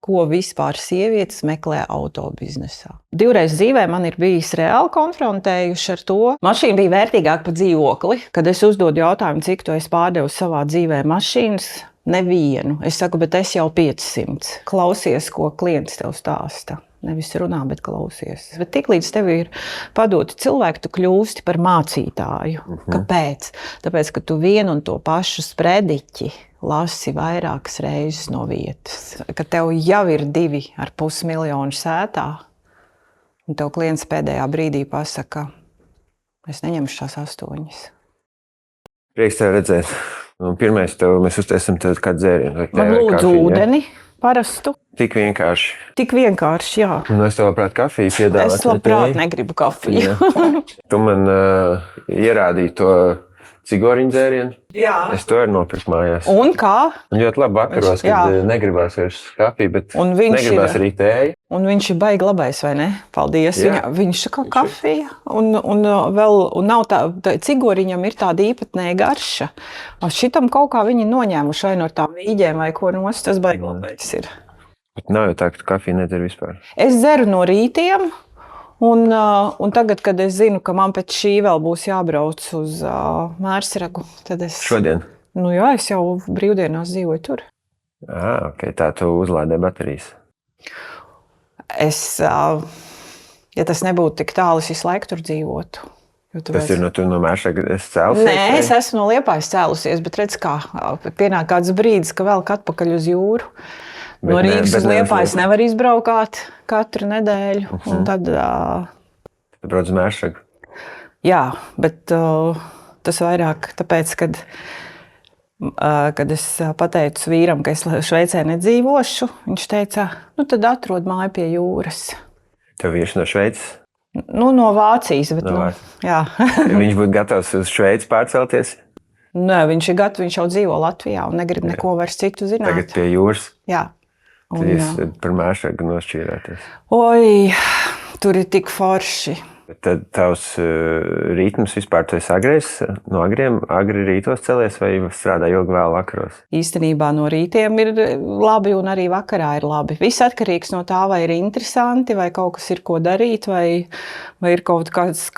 ko vispār sievietes meklē autobiznesā. Divreiz dzīvē man ir bijis reāli konfrontējuši ar to. Mašīna bija vērtīgāka par dzīvokli. Kad es uzdodu jautājumu, cik tu esi pārdevis savā dzīvē mašīnas, nevienu. Es saku, bet es jau 500. Klausies, ko klients tev stāsta. Nevis runā, bet klausies. Bet tiklīdz tev ir padoti cilvēki, tu kļūsti par mācītāju. Kāpēc? Tāpēc, ka tu vienu un to pašu sprediķi lasi vairākas reizes no vietas. Ka tev jau ir 2,5 miljoni sētā, un tev klients pēdējā brīdī pasaka, es neņemšu tās 8. Prieks tev redzēt. Pirmais, mēs uztaisim tev kādu dzērienu. Man lūdzu ūdeni parastu. Tik vienkārši. Tik vienkārši, jā. Un es tev labprāt kafiju piedāvāt. Es labprāt negribu kafiju. Tu man ierādīji to cigoriņu dzērienu. Jā. Es to arī nopirku mājās. Un kā? Un ļoti labi vakaros, kad negribās vairs kafiju, bet negribās arī tēju. Un viņš ir baigi labais, vai ne? Paldies. Viņš ir kā kafija. Un nav tā, cigoriņam ir tāda īpatnēja garša. Šitam kaut kā viņi noņēmuši vai no tām vīģēm vai ko nost, tas baigi labais ir. Bet nav jau tā, ka tu kafiju nedzer vispār. Es dzeru no rītiem. Un tagad, kad es zinu, ka man pēc šī vēl būs jābrauc uz Mērsragu, tad es... Šodien? Nu jā, es jau brīvdienās dzīvoju tur. Ok, tā tu uzlādē baterijas. Ja tas nebūtu tik tālu, es visu laiku tur dzīvotu. Tas ir no Mērsragas cēlusies? Nē, es esmu no Liepājas cēlusies, bet redz kā, pienāk kāds brīdis, ka velk atpakaļ uz jūru. No Rīgas uz Liepājas nevar izbraukāt katru nedēļu. Un tad brauc uz Mērsragu? Jā, bet tas vairāk tāpēc, kad es pateicu vīram, ka es Šveicē nedzīvošu, viņš teica, nu tad atrod māju pie jūras. Tev vīrs no Šveices? Nu, no Vācijas, bet jā. Viņš būtu gatavs uz Šveici pārcelties? Nē, viņš ir gatavs, viņš jau dzīvo Latvijā un negrib neko vairs citu zināt. Tagad pie jūras? Jā. Tad jūs par Mērsragu nošķīrāties? Oi, tur ir tik forši. Tad tavs ritms vispār, tu esi no agri rītos celies vai strādā ilgi vēl vakaros? Īstenībā no rītiem ir labi un arī vakarā ir labi. Viss atkarīgs no tā, vai ir interesanti, vai kaut kas ir ko darīt, vai ir kaut kāds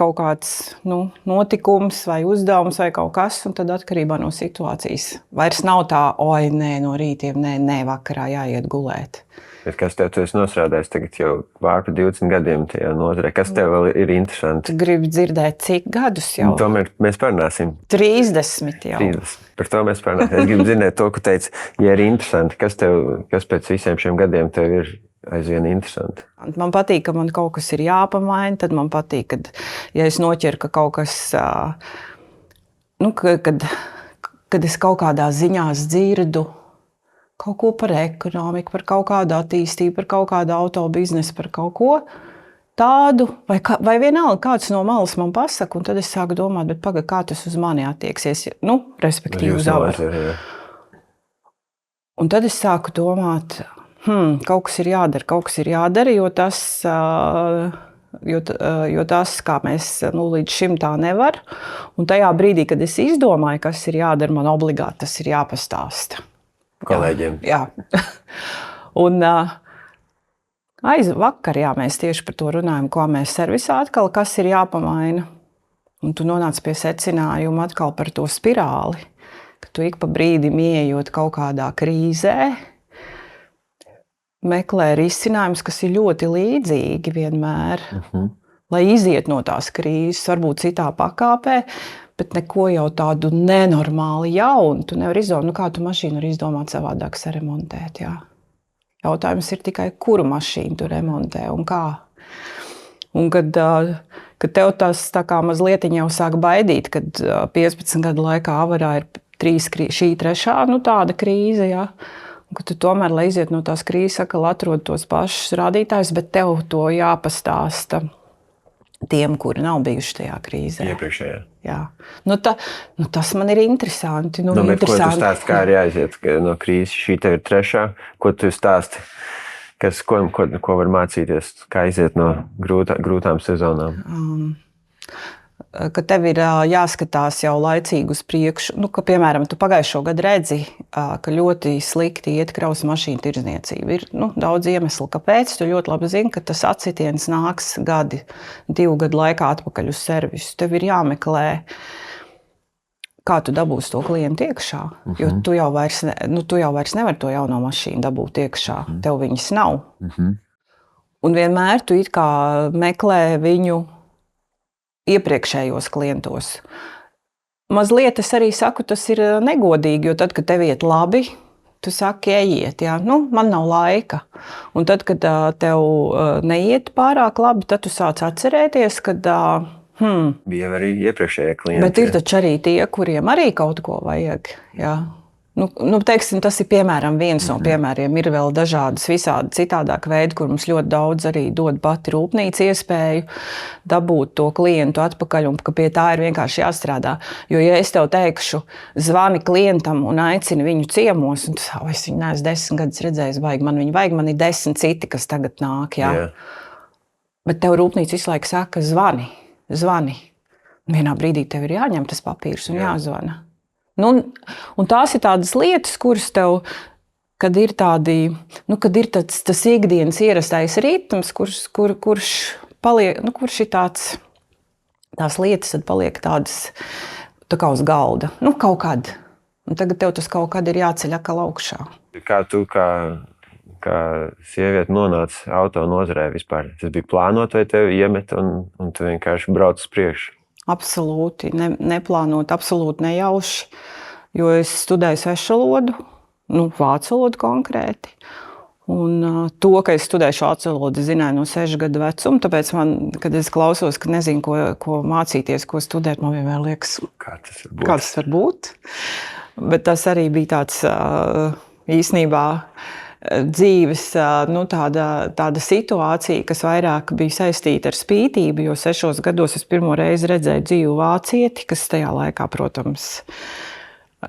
notikums vai uzdevums vai kaut kas, un tad atkarībā no situācijas. Vairs nav tā, oi, nē, no rītiem, nē, vakarā jāiet gulēt. Bet kas tev tu esi nostrādājis tagad jau pārpa 20 gadiem tajā nozarē? Kas tev vēl ir interesanti? Tu gribi dzirdēt, cik gadus jau? Tomēr mēs parunāsim. 30 jau. 30. Par to mēs parunāsim. Es gribu dzirdēt to, ko teici, ja ir interesanti. Kas pēc visiem šiem gadiem tev ir aizvien interesanti? Man patīk, ka man kaut kas ir jāpamaina. Tad man patīk, ja es noķeru, ka kaut kas, kad es kaut kādā ziņās dzirdu, kaut ko par ekonomiku, par kaut kādu attīstību, par kaut kādu autobiznesu, par kaut ko tādu, vai vienalga kāds no malas man pasaka, un tad es sāku domāt, bet pagaid, kā tas uz mani attieksies, respektīvi uz avaru. Un tad es sāku domāt, kaut kas ir jādara, jo tas, kā mēs līdz šim tā nevar, un tajā brīdī, kad es izdomāju, kas ir jādara, man obligāti tas ir jāpastāsta. Kolēģiem. Jā. Un vakar, mēs tieši par to runājam, ko mēs servisā atkal, kas ir jāpamaina. Un tu nonāc pie secinājuma atkal par to spirāli, ka tu ik pa brīdim ieejot kaut kādā krīzē, meklē risinājumus, kas ir ļoti līdzīgi vienmēr, lai iziet no tās krīzes, varbūt citā pakāpē, bet neko jau tādu nenormāli jaunu. Tu nevari izdomāt, kā tu mašīnu var izdomāt savādāk saremontēt. Jā. Jautājums ir tikai, kuru mašīnu tu remontē un kā. Un kad tev tas tā kā mazliet jau sāk baidīt, kad 15 gadu laikā avarā ir šī trešā tāda krīze, jā. Un kad tu tomēr, lai iziet no tās krīzes, atkal atrod tos pašus rādītājus, bet tev to jāpastāsta tiem, kuri nav bijuši tajā krīzē. Iepriekšējā. Jā. Tas man ir interesanti. Bet ko tu stāsti, kā ir jāiziet no krīzes? Šī tev ir trešā. Ko tu stāsti? Ko var mācīties? Kā iziet no grūtām sezonām? ka tev ir jāskatās jau laicīgi uz priekšu. Nu, ka, piemēram, tu pagājušo gadu redzi, ka ļoti slikti iet kravas mašīnu tirdzniecība. Ir daudz iemeslu, kāpēc. Tu ļoti labi zini, ka tas atsitiens nāks 2 gadu laikā atpakaļ uz servisu. Tev ir jāmeklē, kā tu dabūsi to klientu iekšā. Jo tu jau vairs nevari to jauno mašīnu dabūt iekšā. Tev viņas nav. Un vienmēr tu it kā meklē viņu iepriekšējos klientos. Mazliet es arī saku, tas ir negodīgi, jo tad, kad tev iet labi, tu saki, ejiet, jā, man nav laika. Un tad, kad tev neiet pārāk labi, tad tu sāc atcerēties, kad Bija arī iepriekšējie klienti. Bet ir taču arī tie, kuriem arī kaut ko vajag, jā. Teiksim, tas ir piemēram viens no piemēriem. Ir vēl dažādas visādi citādāk veidi, kur mums ļoti daudz arī dod pati rūpnīca iespēju dabūt to klientu atpakaļ, un ka pie tā ir vienkārši jāstrādā. Jo, ja es tev teikšu, zvani klientam un aicini viņu ciemos, un tu sāc, es viņu neesmu 10 gadus redzējis, man ir 10 citi, kas tagad nāk, jā. Bet tev rūpnīca visu laiku saka, zvani. Vienā brīdī tev ir jāņem tas papīrs un jāzvana. Un tās ir tādas lietas, kuras tev, kad ir tas ikdienas ierastais ritms, kurš paliek, kurš ir tās lietas tad paliek tādas tā kā uz galda. Kaut kad. Un tagad tev tas kaut kad ir jāceļ atkal augšā. Kā tu, kā sieviete nonāca auto nozarē vispār? Tas bija plānot vai tev iemet un tu vienkārši brauc uz priekšu? Absolūti neplānot, absolūti nejauši, jo es studēju svešvalodu, vācu valodu konkrēti. Un to, ka es studēju vācu valodu, zināju no 6 gadu vecuma, tāpēc man, kad es klausos, ka nezinu, ko mācīties, ko studēt, man vienmēr liekas, kā tas var būt. Bet tas arī bija tāds īsnībā dzīves tāda situācija, kas vairāk bija saistīta ar spītību, jo 6 gados es pirmo reizi redzēju dzīvu vācieti, kas tajā laikā, protams,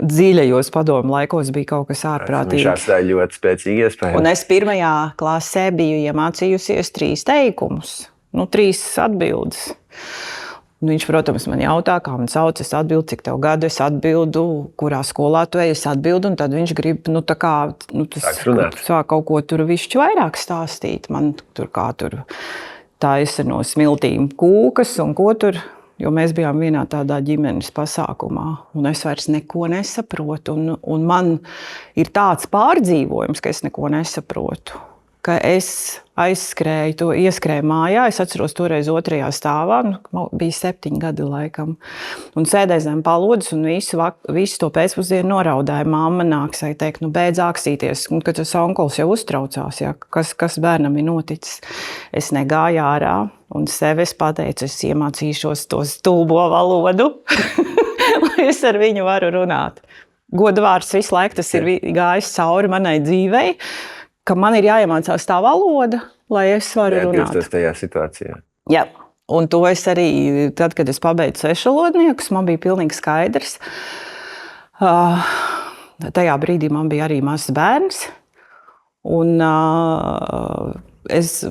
dziļajos padomu laikos bija kaut kas ārprātīgi. Viņš atstāja ļoti spēcīgi iespēju. Un es 1. klasē biju iemācījusies 3 teikumus, 3 atbildes. Un viņš, protams, man jautā, kā man sauc, es atbildu, cik tev gadu, es atbildu, kurā skolā tu ej, es atbildu, un tad viņš grib, kaut ko tur višķi vairāk stāstīt. Man tur taisa no smiltīm kūkas un ko tur, jo mēs bijām vienā tādā ģimenes pasākumā, un es vairs neko nesaprotu, un man ir tāds pārdzīvojums, ka es neko nesaprotu. Ka es ieskrēju mājā, es atceros toreiz 2. stāvā, bija 7 gadi laikam, un sēdēju zem palodzes un visu to pēcpusdienu noraudāju. Mamma nāks, teikt, beidz ākstīties, un kad tas onkulis jau uztraucās, kas bērnam ir noticis. Es negāju ārā, un sev es pateicu, es iemācīšos to stulbo valodu, lai es ar viņu varu runāt. Godvārds visu laiku tas ir gājis cauri manai dzīvei, ka man ir jāiemācās tā valoda, lai es varu runāt. Atgriezties tajā situācijā. Jā, un to es arī, tad, kad es pabeidzu svešvalodniekus, man bija pilnīgi skaidrs. Tajā brīdī man bija arī mazs bērns, un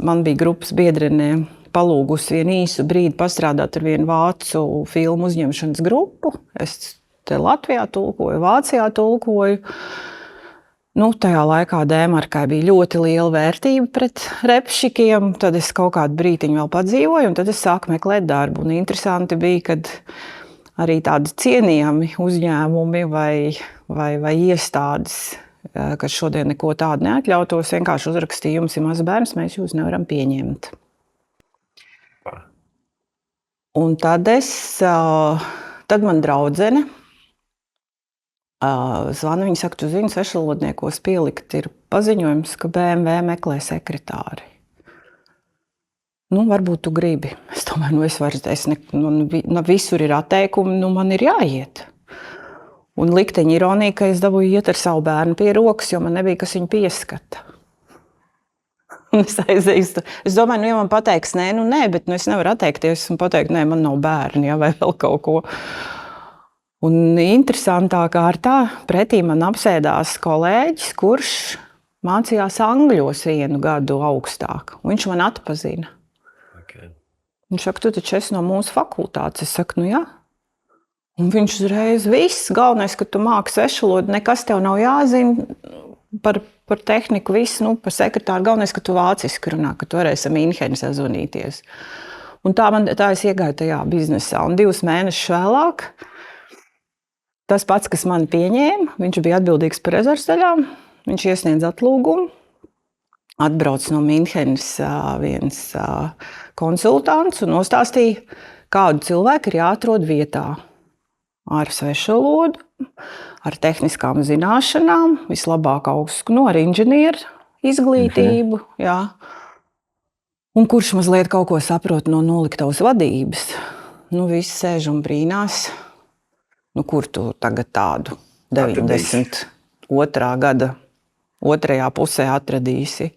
man bija grupas biedrenē palūgusi vienu īsu brīdi pastrādāt ar vienu vācu filmu uzņemšanas grupu. Es te Latvijā tulkoju, Vācijā tulkoju. Tajā laikā Dēmarkai bija ļoti liela vērtība pret repšikiem, tad es kaut kādu brītiņu vēl padzīvoju, un tad es sāku meklēt darbu. Un interesanti bija, kad arī tādi cienījami uzņēmumi vai iestādes, kas šodien neko tādu neatļautos, vienkārši uzrakstīja, jums ir mazs bērns, mēs jūs nevaram pieņemt. Un tad man draudzene zvana, viņa saka, tu zini, svešvalodniekos pielikt ir paziņojums, ka BMW meklē sekretāri. Varbūt tu gribi. Es domāju, visur ir atteikumi, man ir jāiet. Un likteņa ironija, ka es dabūju iet ar savu bērnu pie rokas, jo man nebija, kas viņu pieskata. Un es aizēju. Es domāju, ja man pateiks nē, bet es nevaru atteikties un pateikt, nē, man nav bērni, vai vēl kaut ko. Un interesantā kārtā pretī man apsēdās kolēģis, kurš mācījās angļos 1 gadu augstāk. Viņš man atpazina. Okay. Viņš saka, tu taču esi no mūsu fakultātes. Es saku, nu jā. Un viņš uzreiz viss, galvenais, ka tu māki svešvalodu, nekas tev nav jāzina par tehniku, viss, nu, par sekretāru. Galvenais, ka tu vāciski runā, ka tu varēsi ar Mīnheni sazvanīties. Un tā es iegāju tajā biznesā. Un 2 mēnešus vēlāk, tas pats, kas mani pieņēma, viņš bija atbildīgs par rezervdaļām, viņš iesniedz atlūgumu. Atbrauc no Mīnhenes viens konsultants un nostāstīja, kādu cilvēku ir jāatrod vietā. Ar svešvalodu, ar tehniskām zināšanām, vislabāk augstu, ar inženieru izglītību. Jā. Un kurš mazliet kaut ko saprot no noliktavas vadības. Visi sēž un brīnās, kur tu tagad tādu 92. gada otrajā pusē atradīsi.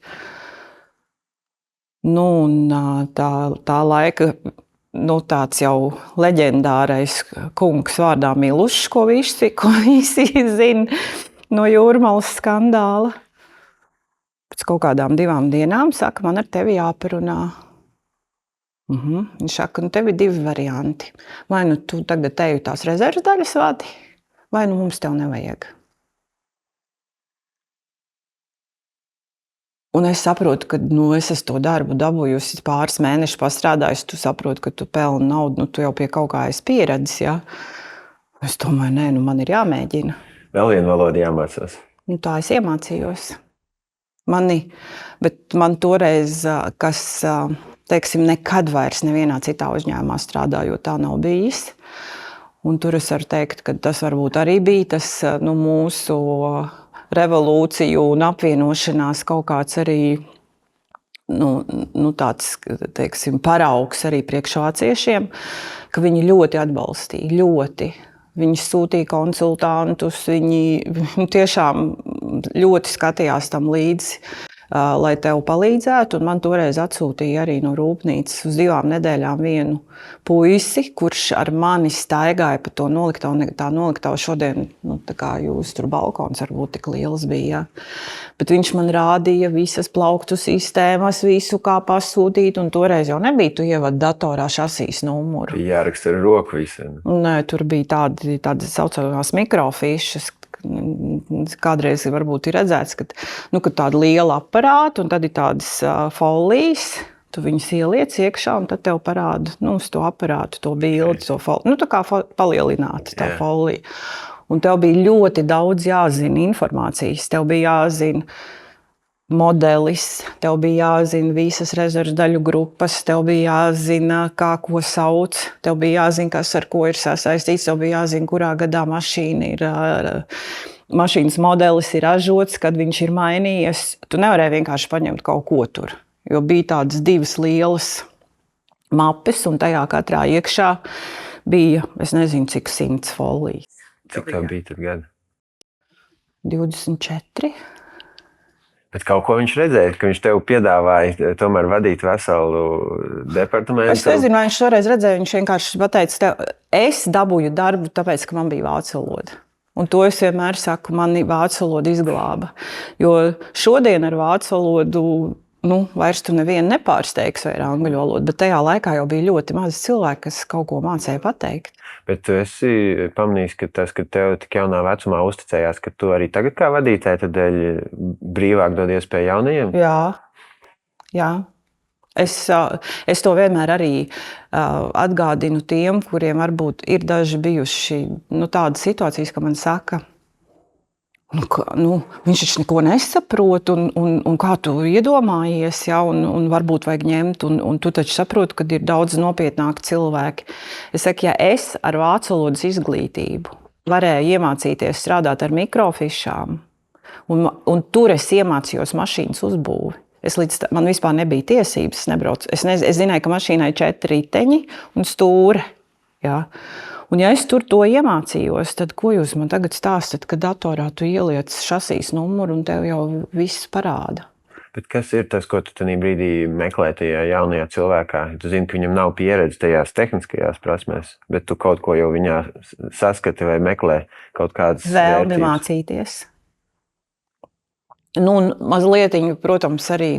Tā laika tāds jau leģendārais kungs vārdā Milušs, ko visi zina no Jūrmalas skandāla. Pēc kaut kādām 2 dienām saka, man ar tevi jāparunā. Viņš saka, tev ir 2 varianti. Vai nu tu tagad teju tās rezerves daļas vadi, vai nu mums tev nevajag. Un es saprotu, ka es esmu to darbu dabūjusi pāris mēnešus pastrādājusi. Tu saproti, ka tu pelni naudu, tu jau pie kaut kā esi pieredzis. Ja? Es domāju, man ir jāmēģina. Vēl viena valoda jāmācās. Tā es iemācījos. Bet man toreiz, kas, teiksim, nekad vairs nevienā citā uzņēmumā strādājot, tā nav bijis. Un tur es varu teikt, ka tas varbūt arī bija tas mūsu revolūciju un apvienošanās kaut kāds arī tāds, teiksim, paraugs arī priekšvāciešiem, ka viņi ļoti atbalstīja, ļoti. Viņi sūtīja konsultantus, viņi tiešām ļoti skatījās tam līdzi, lai tev palīdzētu. Un man toreiz atsūtīja arī no rūpnīcas uz 2 nedēļām vienu puisi, kurš ar mani staigāja pa to noliktavu. Tā noliktava šodien, tā kā jūs tur balkons varbūt tik liels bija. Ja? Bet viņš man rādīja visas plauktu sistēmas, visu kā pasūtīt, un toreiz jau nebija, tu ievad datorā šasīs numuru. Jāraksta ar roku visiem. Nē, tur bija tādas saucamās mikrofišas. Kādreiz varbūt ir redzēts, ka tāda liela aparāta un tad ir tādas folijas, tu viņus ieliec iekšā un tad tev parāda uz to aparātu, to bildi, to foliju. Tā kā palielināta tā folija. Un tev bija ļoti daudz jāzina informācijas, tev bija jāzina modelis, tev bija jāzina visas rezerves daļu grupas, tev bija jāzina, kā ko sauc, tev bija jāzina, kas ar ko ir sasaistīts, tev bija jāzina, kurā gadā mašīnas modelis ir ražots, kad viņš ir mainījies. Tu nevarēji vienkārši paņemt kaut ko tur, jo bija tādas 2 lielas mapes, un tajā katrā iekšā bija, es nezinu, cik 100 folijas. Cik tā bija tad gadu? 24. Bet kaut ko viņš redzēja, ka viņš tev piedāvāja tomēr vadīt veselu departamentu. Es nezinu, vai viņš šoreiz redzēja, viņš vienkārši pateica, es dabūju darbu, tāpēc, ka man bija vācu valoda. Un to es vienmēr saku, mani vācu valoda izglāba. Jo šodien ar vācu valodu vairs tu nevienu nepārsteigs vai ar angļu valodu, bet tajā laikā jau bija ļoti maz cilvēki, kas kaut ko mācēja pateikt. Bet tu esi pamanījis, ka tas, ka tev tik jaunā vecumā uzticējās, ka tu arī tagad kā vadītāji tad brīvāk dod iespēju jaunajiem? Jā. Es to vienmēr arī atgādinu tiem, kuriem varbūt ir daži bijuši tādas situācijas, ka man saka, viņš taču neko nesaprot, un kā tu iedomājies, ja, un varbūt vajag ņemt, un tu taču saproti, ka ir daudz nopietnāki cilvēki. Es saku, ja es ar vācu valodas izglītību varēju iemācīties strādāt ar mikrofišām, un tur es iemācījos mašīnas uzbūvi. Man vispār nebija tiesības, es zināju, ka mašīnai 4 riteņi un stūre. Ja. Un ja es tur to iemācījos, tad ko jūs man tagad stāstat, ka datorā tu ieliec šasīs numuru un tev jau viss parāda? Bet kas ir tas, ko tu tajā brīdī meklē tajā jaunajā cilvēkā? Tu zini, ka viņam nav pieredze tajās tehniskajās prasmēs, bet tu kaut ko jau viņā saskati vai meklē kaut kādas vērtības. Vēlmi mācīties. Mazlietiņu, protams, arī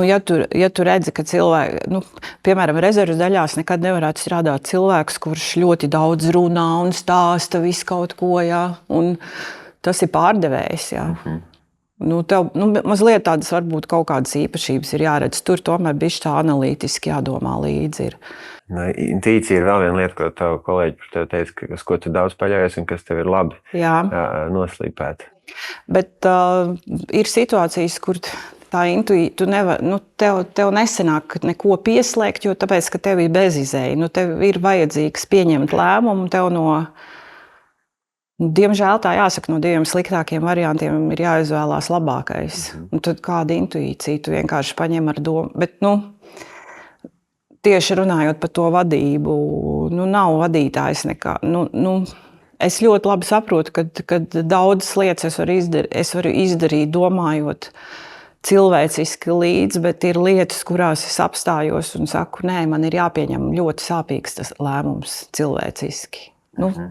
Ja tu redzi, ka cilvēki, piemēram, rezerves daļās nekad nevarētu strādāt cilvēks, kurš ļoti daudz runā un stāsta visu kaut ko, jā, un tas ir pārdevējs, jā. Tev mazliet tādas varbūt kaut kādas īpašības ir jāredz. Tur tomēr bišķi tā analītiski jādomā līdzi ir. Intuīcija ir vēl viena lieta, ko tavu kolēģi par tevi teica, kas ko tu daudz paļaujies un kas tev ir labi noslīpēt. Bet ir situācijas, kur tā intuīcija, tev nesanāk neko pieslēgt, jo tāpēc, ka tev ir bezizēja. Tev ir vajadzīgs pieņemt lēmumu, tev diemžēl tā jāsaka, no diviem sliktākiem variantiem ir jāizvēlās labākais. Un tad kāda intuīcija, tu vienkārši paņem ar domu. Bet, tieši runājot par to vadību, nav vadītājs nekā. Es ļoti labi saprotu, ka daudzas lietas es varu izdarīt, domājot cilvēciski līdzi, bet ir lietas, kurās es apstājos un saku, nē, man ir jāpieņem ļoti sāpīgs tas lēmums cilvēciski,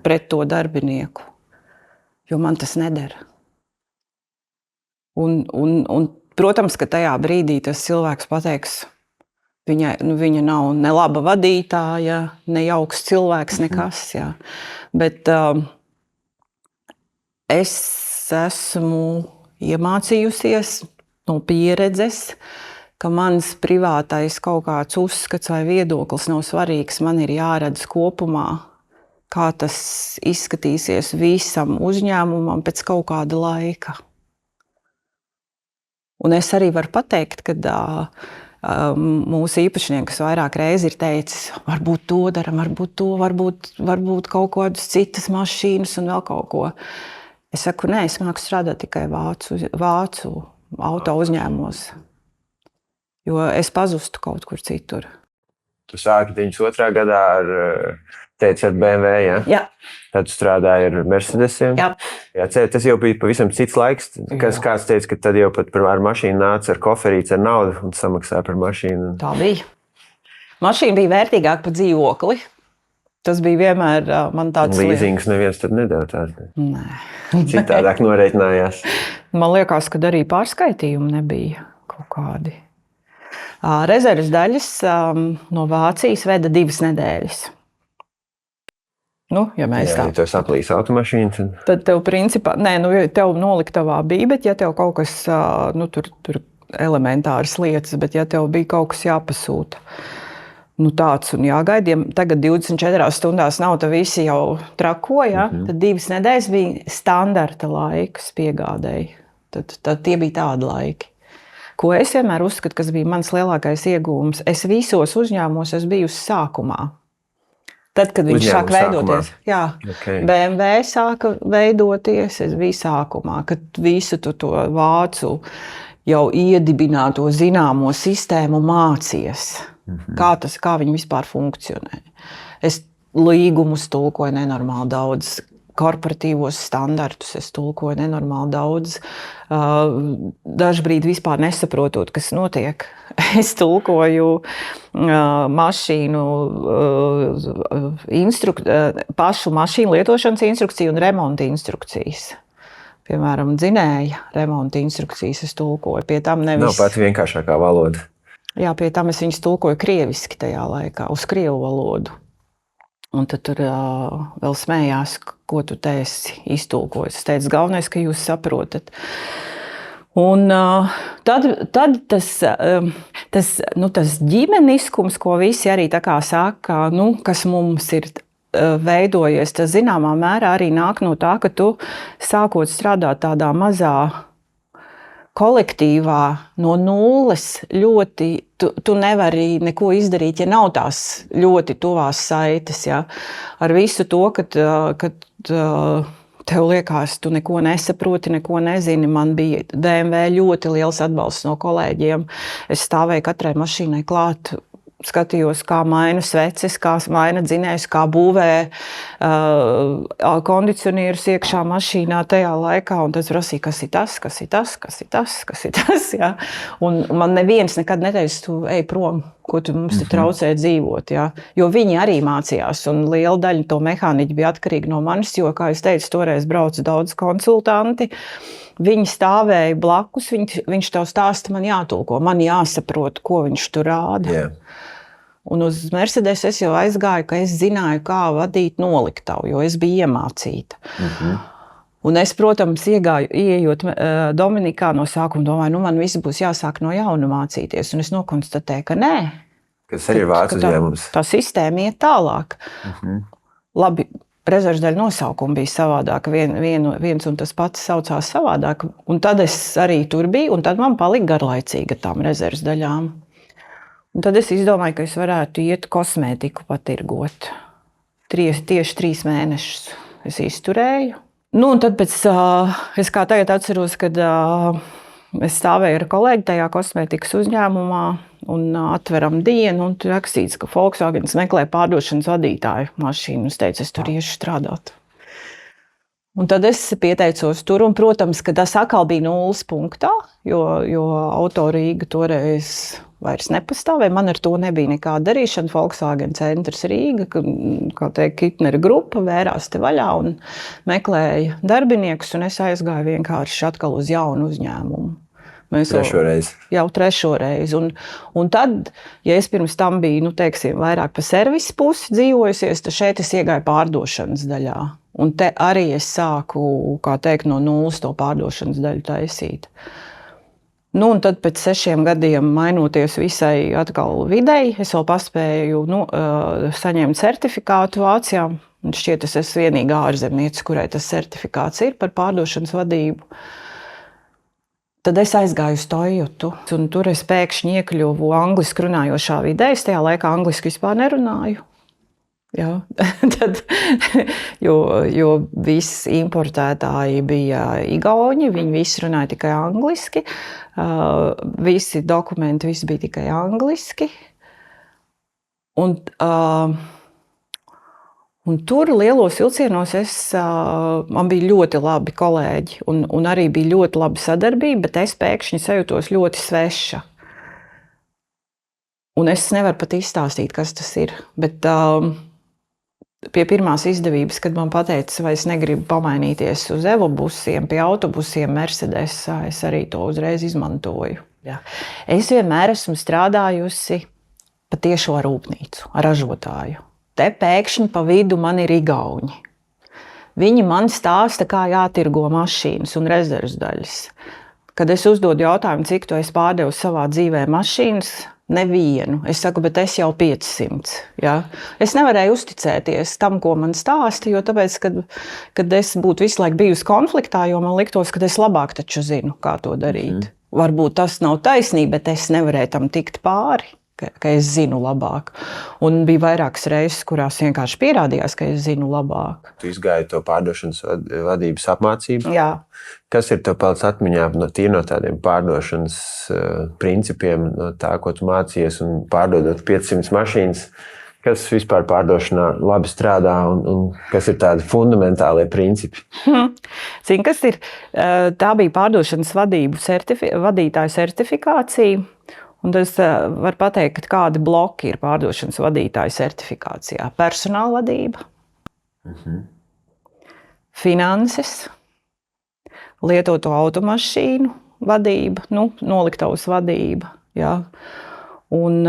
pret to darbinieku, jo man tas nedara. Un protams, ka tajā brīdī tas cilvēks pateiks, viņa nav ne laba vadītāja, ne jauks cilvēks, nekas, jā. Bet es esmu iemācījusies no pieredzes, ka mans privātais kaut kāds uzskats vai viedoklis nav svarīgs. Man ir jāredz kopumā, kā tas izskatīsies visam uzņēmumam pēc kaut kāda laika. Un es arī varu pateikt, ka mūsu īpašnieks vairāk reizi ir teicis, varbūt to daram, varbūt to, varbūt kaut kādas citas mašīnas un vēl kaut ko. Es saku, nē, es māku strādāt tikai vācu auto uzņēmumos, jo es pazustu kaut kur citur. Tu sāki 92. gadā ar BMW, ja? Jā. Tad tu strādāji ar Mercedesiem? Jā. Tas jau bija pavisam cits laiks. Kāds teica, ka tad jau pat ar mašīnu nāca ar koferīti ar naudu un samaksāja par mašīnu? Tā bija. Mašīna bija vērtīgāka par dzīvokli. Tas bija vienmēr man tāds līzings neviens tad nedēļ tādu. Nē. Citādāk noreitinājās. Man liekas, ka arī pārskaitījumi nebija kaut kādi. Rezerves daļas no Vācijas veda 2 nedēļas. Ja mēs ja tu saplīsi automašīnu, tad tev principā, tev noliktavā bija, bet ja tev kaut kas, tur elementāras lietas, bet ja tev bija kaut kas jāpasūta, tāds un jāgaida, ja tagad 24 stundās nav, tad visi jau trako, ja? Tad 2 nedēļas bija standarta laiks piegādēji. Tad tie bija tādi laiki. Ko es vienmēr uzskatu, kas bija mans lielākais iegūms, es visos uzņēmumos esmu bijusi sākumā. Tad, kad viņš sāka veidoties, BMW sāka veidoties, es biju sākumā, kad visu to vācu jau iedibināto zināmo sistēmu mācies, kā viņi vispār funkcionē. Es līgumus tulkoju nenormāli daudz, korporatīvos standartus es tulkoju nenormāli daudz. Dažbrīd vispār nesaprotot, kas notiek. Es tulkoju mašīnu, pašu mašīnu lietošanas instrukciju un remonta instrukcijas. Piemēram, dzinēja remonta instrukcijas es tulkoju. Pie tam nevis... Nav pati vienkāršākā valoda. Jā, pie tam es viņus tulkoju krieviski tajā laikā, uz krievu valodu. Un tad tur vēl smējās, ko tu te esi iztulkojis. Es teicu, galvenais, ka jūs saprotat. Un tad tas ģimeniskums, ko visi arī tā kā saka, kas mums ir veidojies, tas zināmā mērā arī nāk no tā, ka tu sākot strādāt tādā mazā kolektīvā no nulles ļoti, tu nevari neko izdarīt, ja nav tās ļoti tuvās saites. Ja? Ar visu to, kad tev liekas, tu neko nesaproti, neko nezini. Man bija BMW ļoti liels atbalsts no kolēģiem. Es stāvēju katrai mašīnai klāt, skatījos, kā maina sveces, kā maina dzinējus, kā būvē kondicionierus iekšā mašīnā tajā laikā. Un tas prasīja, kas ir tas. Ja? Un man neviens nekad neteica, tu ej prom, ko tu mums te traucē dzīvot. Ja? Jo viņi arī mācījās, un liela daļa to mehāniķi bija atkarīgi no manis, jo, kā es teicu, toreiz braucu daudz konsultanti. viņi stāvēja blakus, viņš tev stāsta, man jātulko, man jāsaprot, ko viņš tur rāda. Yeah. Un uz Mercedes es jau aizgāju, ka es zināju, kā vadīt noliktavu, jo es biju iemācīta. Un es, protams, ieejot Dominikā no sākuma, domāju, man viss būs jāsāk no jauna mācīties. Un es nokonstatēju, ka nē. Kas arī ir vācu uzņēmums. Tā sistēma iet tālāk. Labi, rezerves daļa nosaukuma bija savādāka. Viens un tas pats saucās savādāk. Un tad es arī tur biju, un tad man palika garlaicīga tām rezerves daļām. Un tad es izdomāju, ka es varētu iet kosmētiku patirgot. Tieši 3 mēnešus es izturēju. Nu, un tad es kā tagad atceros, kad es stāvēju ar kolēģi tajā kosmētikas uzņēmumā un atveram dienu, un tur rakstīts, ka Volkswagens meklē pārdošanas vadītāju mašīnu. Es teicu, es tur iešu strādāt. Un tad es pieteicos tur, un, protams, ka tas atkal bija 0 punktā, jo Auto Rīga toreiz vairs nepastāvēja. Man ar to nebija nekāda darīšana. Volkswagen centrs Rīga, kā teikt, Kitnera grupa vērās te vaļā un meklēja darbiniekus, un es aizgāju vienkārši atkal uz jaunu uzņēmumu. Trešo reizi. Jau 3. reizi. Un tad, ja es pirms tam biju, teiksim, vairāk pa servisu pusi dzīvojusies, tad šeit es iegāju pārdošanas daļā. Un te arī es sāku, kā teikt, no 0 to pārdošanas daļu taisīt. Nu, un tad pēc 6 gadiem mainoties visai atkal videi, es vēl paspēju saņemt certifikātu Vācijā. Un šķiet, es esmu vienīgā ārzemniece, kurai tas certifikāts ir par pārdošanas vadību. Tad es aizgāju uz Toyotu, un tur es pēkšņi iekļuvu angliski runājošā vidē. Es tajā laikā angliski vispār nerunāju. Jā. Tad, jo visi importētāji bija igauņi, viņi visi runāja tikai angliski, visi dokumenti visi bija tikai angliski. Un tur lielos vilcienos man bija ļoti labi kolēģi un arī bija ļoti laba sadarbība, bet es pēkšņi sajūtos ļoti sveša. Un es nevaru pat izstāstīt, kas tas ir, bet pie pirmās izdevības, kad man pateica, vai es negribu pamainīties uz Evobusiem, pie autobusiem Mercedes, es arī to uzreiz izmantoju. Jā. Es vienmēr esmu strādājusi pa tiešo rūpnīcu, ar ražotāju. Te pēkšņi pa vidu man ir igauņi. Viņi man stāsta, kā jātirgo mašīnas un rezerves daļas. Kad es uzdodu jautājumu, cik tu esi pārdevis savā dzīvē mašīnas, nevienu. Es saku, bet es jau 500. Ja? Es nevarēju uzticēties tam, ko man stāsta, jo tāpēc, kad es būtu visu laiku bijusi konfliktā, jo man liktos, ka es labāk taču zinu, kā to darīt. Varbūt tas nav taisnība, bet es nevarēju tam tikt pāri, ka es zinu labāk. Un bija vairākas reizes, kurās vienkārši pierādījās, ka es zinu labāk. Tu izgāji to pārdošanas vadības apmācību? Jā. Kas ir tev palicis atmiņā no tādiem pārdošanas principiem, no tā, ko tu mācījies un pārdodot 500 mašīnas? Kas vispār pārdošanā labi strādā un kas ir tādi fundamentālie principi? Zini, kas ir? Tā bija pārdošanas vadītāju certifikācija. Un es varu pateikt, kādi bloki ir pārdošanas vadītāju certifikācijā. Personāla vadība, finanses, lietoto automašīnu vadība, noliktavas vadība. Jā. Un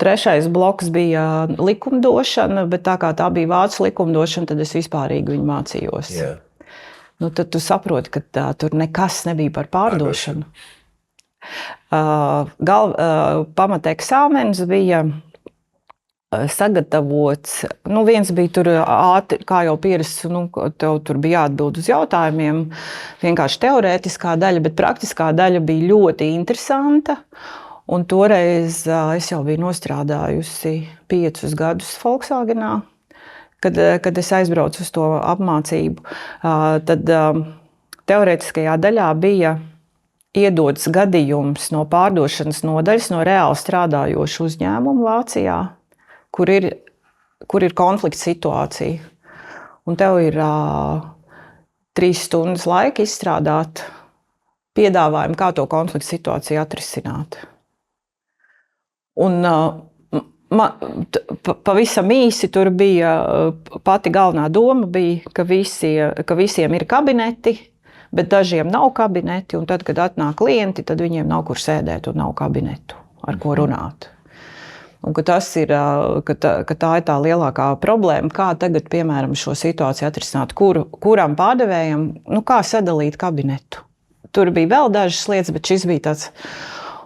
3. bloks bija likumdošana, bet tā kā tā bija vācu likumdošana, tad es vispārīgi viņu mācījos. Yeah. Tad tu saproti, ka tur nekas nebija par pārdošanu. Pamata eksāmenis bija sagatavots. Viens bija tur ātri, kā jau pierasts, tev tur bija jāatbild uz jautājumiem, vienkārši teorētiskā daļa, bet praktiskā daļa bija ļoti interesanta. Un toreiz es jau biju nostrādājusi 5 gadus Volkswagenā, kad es aizbraucu uz to apmācību. Tad teorētiskajā daļā bija iedots gadījums no pārdošanas nodaļas, no reāli strādājošu uzņēmumu Vācijā, kur ir konflikta situācija. Un tev ir 3 stundas laika izstrādāt piedāvājumu, kā to konflikta situāciju atrisināt. Un pavisam īsi tur bija pati galvenā doma, bija, ka visiem ir kabineti, bet dažiem nav kabineti, un tad, kad atnāk klienti, tad viņiem nav kur sēdēt un nav kabinetu, ar ko runāt. Un ka tas ir, ka tā ir tā lielākā problēma, kā tagad, piemēram, šo situāciju atrisināt, kuram pārdevējam, kā sadalīt kabinetu. Tur bija vēl dažas lietas, bet šis bija tāds.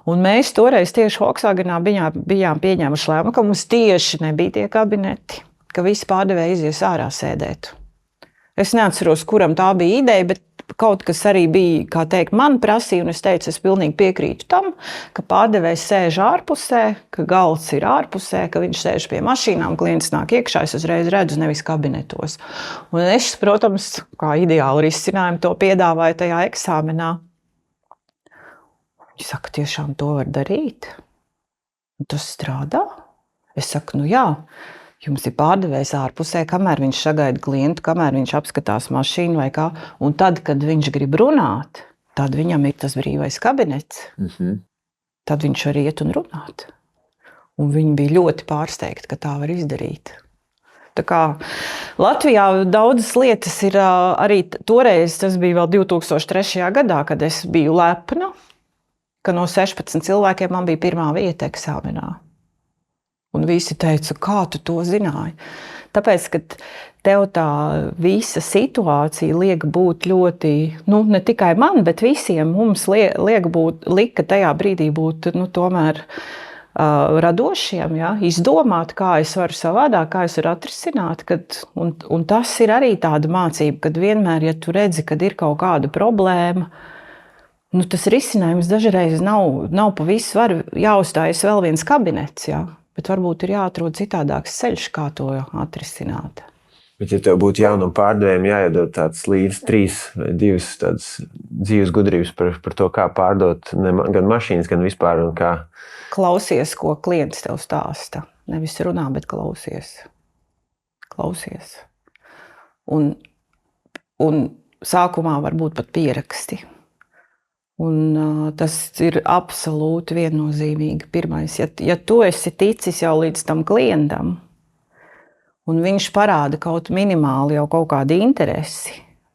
Un mēs toreiz tieši Volkswagenā bijām pieņēmuši lēmumu, ka mums tieši nebija tie kabineti, ka visi pārdevēji izies ārā sēdēt. Es neatceros, kuram tā bija ideja, bet kaut kas arī bija, kā teikt, man prasīja, un es teicu, es pilnīgi piekrītu tam, ka pārdevējs sēž ārpusē, ka galds ir ārpusē, ka viņš sēž pie mašīnām, klients nāk iekšā, es uzreiz redzu, nevis kabinetos. Un es, protams, kā ideālu risinājumu to piedāvāju tajā eksāmenā. Viņi saka, tiešām to var darīt? Un tas strādā? Es saku, jā. Jums ir pārdevējs ārpusē, kamēr viņš sagaida klientu, kamēr viņš apskatās mašīnu vai kā. Un tad, kad viņš grib runāt, tad viņam ir tas brīvais kabinets. Tad viņš var iet un runāt. Un viņi bija ļoti pārsteigti, ka tā var izdarīt. Tā kā Latvijā daudzas lietas ir arī toreiz, tas bija vēl 2003. Gadā, kad es biju lepna, ka no 16 cilvēkiem man bija pirmā vieta eksāmenā. Un visi teica, kā tu to zināji? Tāpēc, ka tev tā visa situācija liek būt ļoti, ne tikai man, bet visiem mums lika tajā brīdī būt tomēr radošiem, ja? Izdomāt, kā es varu savādāk, kā es varu atrisināt. Un tas ir arī tāda mācība, kad vienmēr, ja tu redzi, kad ir kaut kāda problēma, tas risinājums dažreiz nav pa visu varu jāuzstājas vēl viens kabinets, ja? Bet varbūt ir jāatrod citādāks ceļš, kā to atrisināt. Bet, ja tev būtu jaunam pārdevējiem jāiedod tāds līdz 3 vai 2 tādas dzīves gudrības par to, kā pārdot gan mašīnas, gan vispār un kā? Klausies, ko klients tev stāsta. Nevis runā, bet klausies. Klausies. Un sākumā varbūt pat pieraksti. Un tas ir absolūti viennozīmīgi. Pirmais, ja tu esi ticis jau līdz tam klientam, un viņš parāda kaut minimāli jau kaut kādu interesi,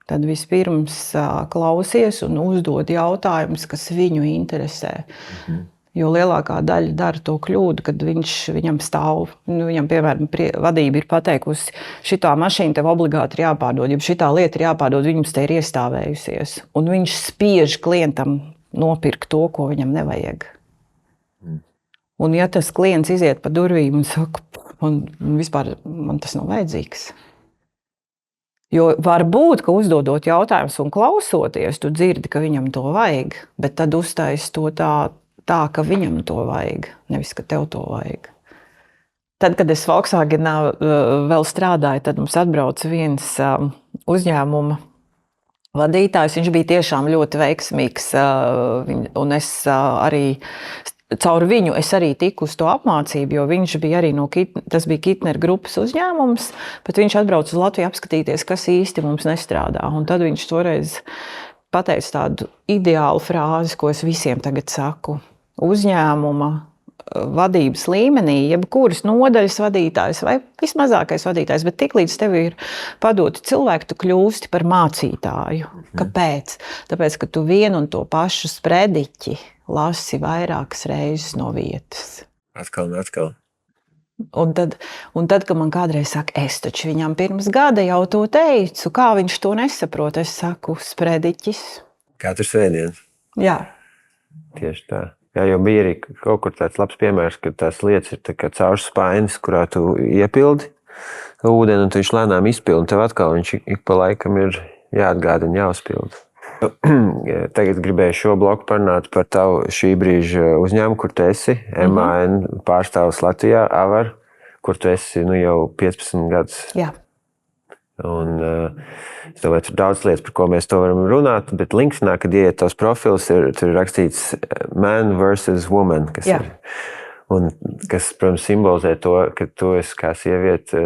tad vispirms klausies un uzdod jautājumus, kas viņu interesē. Jo lielākā daļa dara to kļūdu, kad viņam stāv. Viņam, piemēram, vadība ir pateikusi, šitā mašīna tev obligāti ir jāpārdod, ja šitā lieta ir jāpārdod, viņums te ir iestāvējusies. Un viņš spiež klientam nopirkt to, ko viņam nevajag. Un ja tas klients iziet pa durvīm un saka, man tas nav vajadzīgs. Jo var būt, ka uzdodot jautājumus un klausoties, tu dzirdi, ka viņam to vajag, bet tad uztais to tā, ka viņam to vajag, nevis, ka tev to vajag. Tad, kad es Volkswagenā vēl strādāju, tad mums atbrauca viens uzņēmuma vadītājs. Viņš bija tiešām ļoti veiksmīgs, un es arī caur viņu arī tiku uz to apmācību, jo viņš bija arī tas bija Kitner grupas uzņēmums, bet viņš atbrauca uz Latviju apskatīties, kas īsti mums nestrādā. Un tad viņš toreiz pateica tādu ideālu frāzi, ko es visiem tagad saku. Uzņēmuma vadības līmenī, jebkuras nodaļas vadītājs vai vismazākais vadītājs, bet tiklīdz tev ir padoti cilvēki, tu kļūsti par mācītāju. Kāpēc? Tāpēc, ka tu vienu un to pašu sprediķi lasi vairākas reizes no vietas. Atkal. Un tad, kad man kādreiz saka, es taču viņam pirms gada jau to teicu, kā viņš to nesaprot, es saku, sprediķis. Katru svētdienu. Jā. Tieši tā. Jā, jau bija arī kaut kur tāds labs piemērs, ka tās lietas ir tā kā caurs spainis, kurā tu iepildi ūdeni, un tu viņš lēnām izpildi, un tev atkal viņš ik pa laikam ir jāatgādina, jāuzpildi. Tagad gribēju šo bloku parunāt par tavu šī brīža uzņēmumu, kur tu esi, MAN pārstāvis Latvijā, Avar, kur tu esi jau 15 gadus. Jā. Un es domāju, tur daudz lietas, par ko mēs to varam runāt, bet LinkedInā, kad ieiet tavs profils, tur ir rakstīts man versus woman, kas protams, simbolizē to, ka tu esi kā sieviete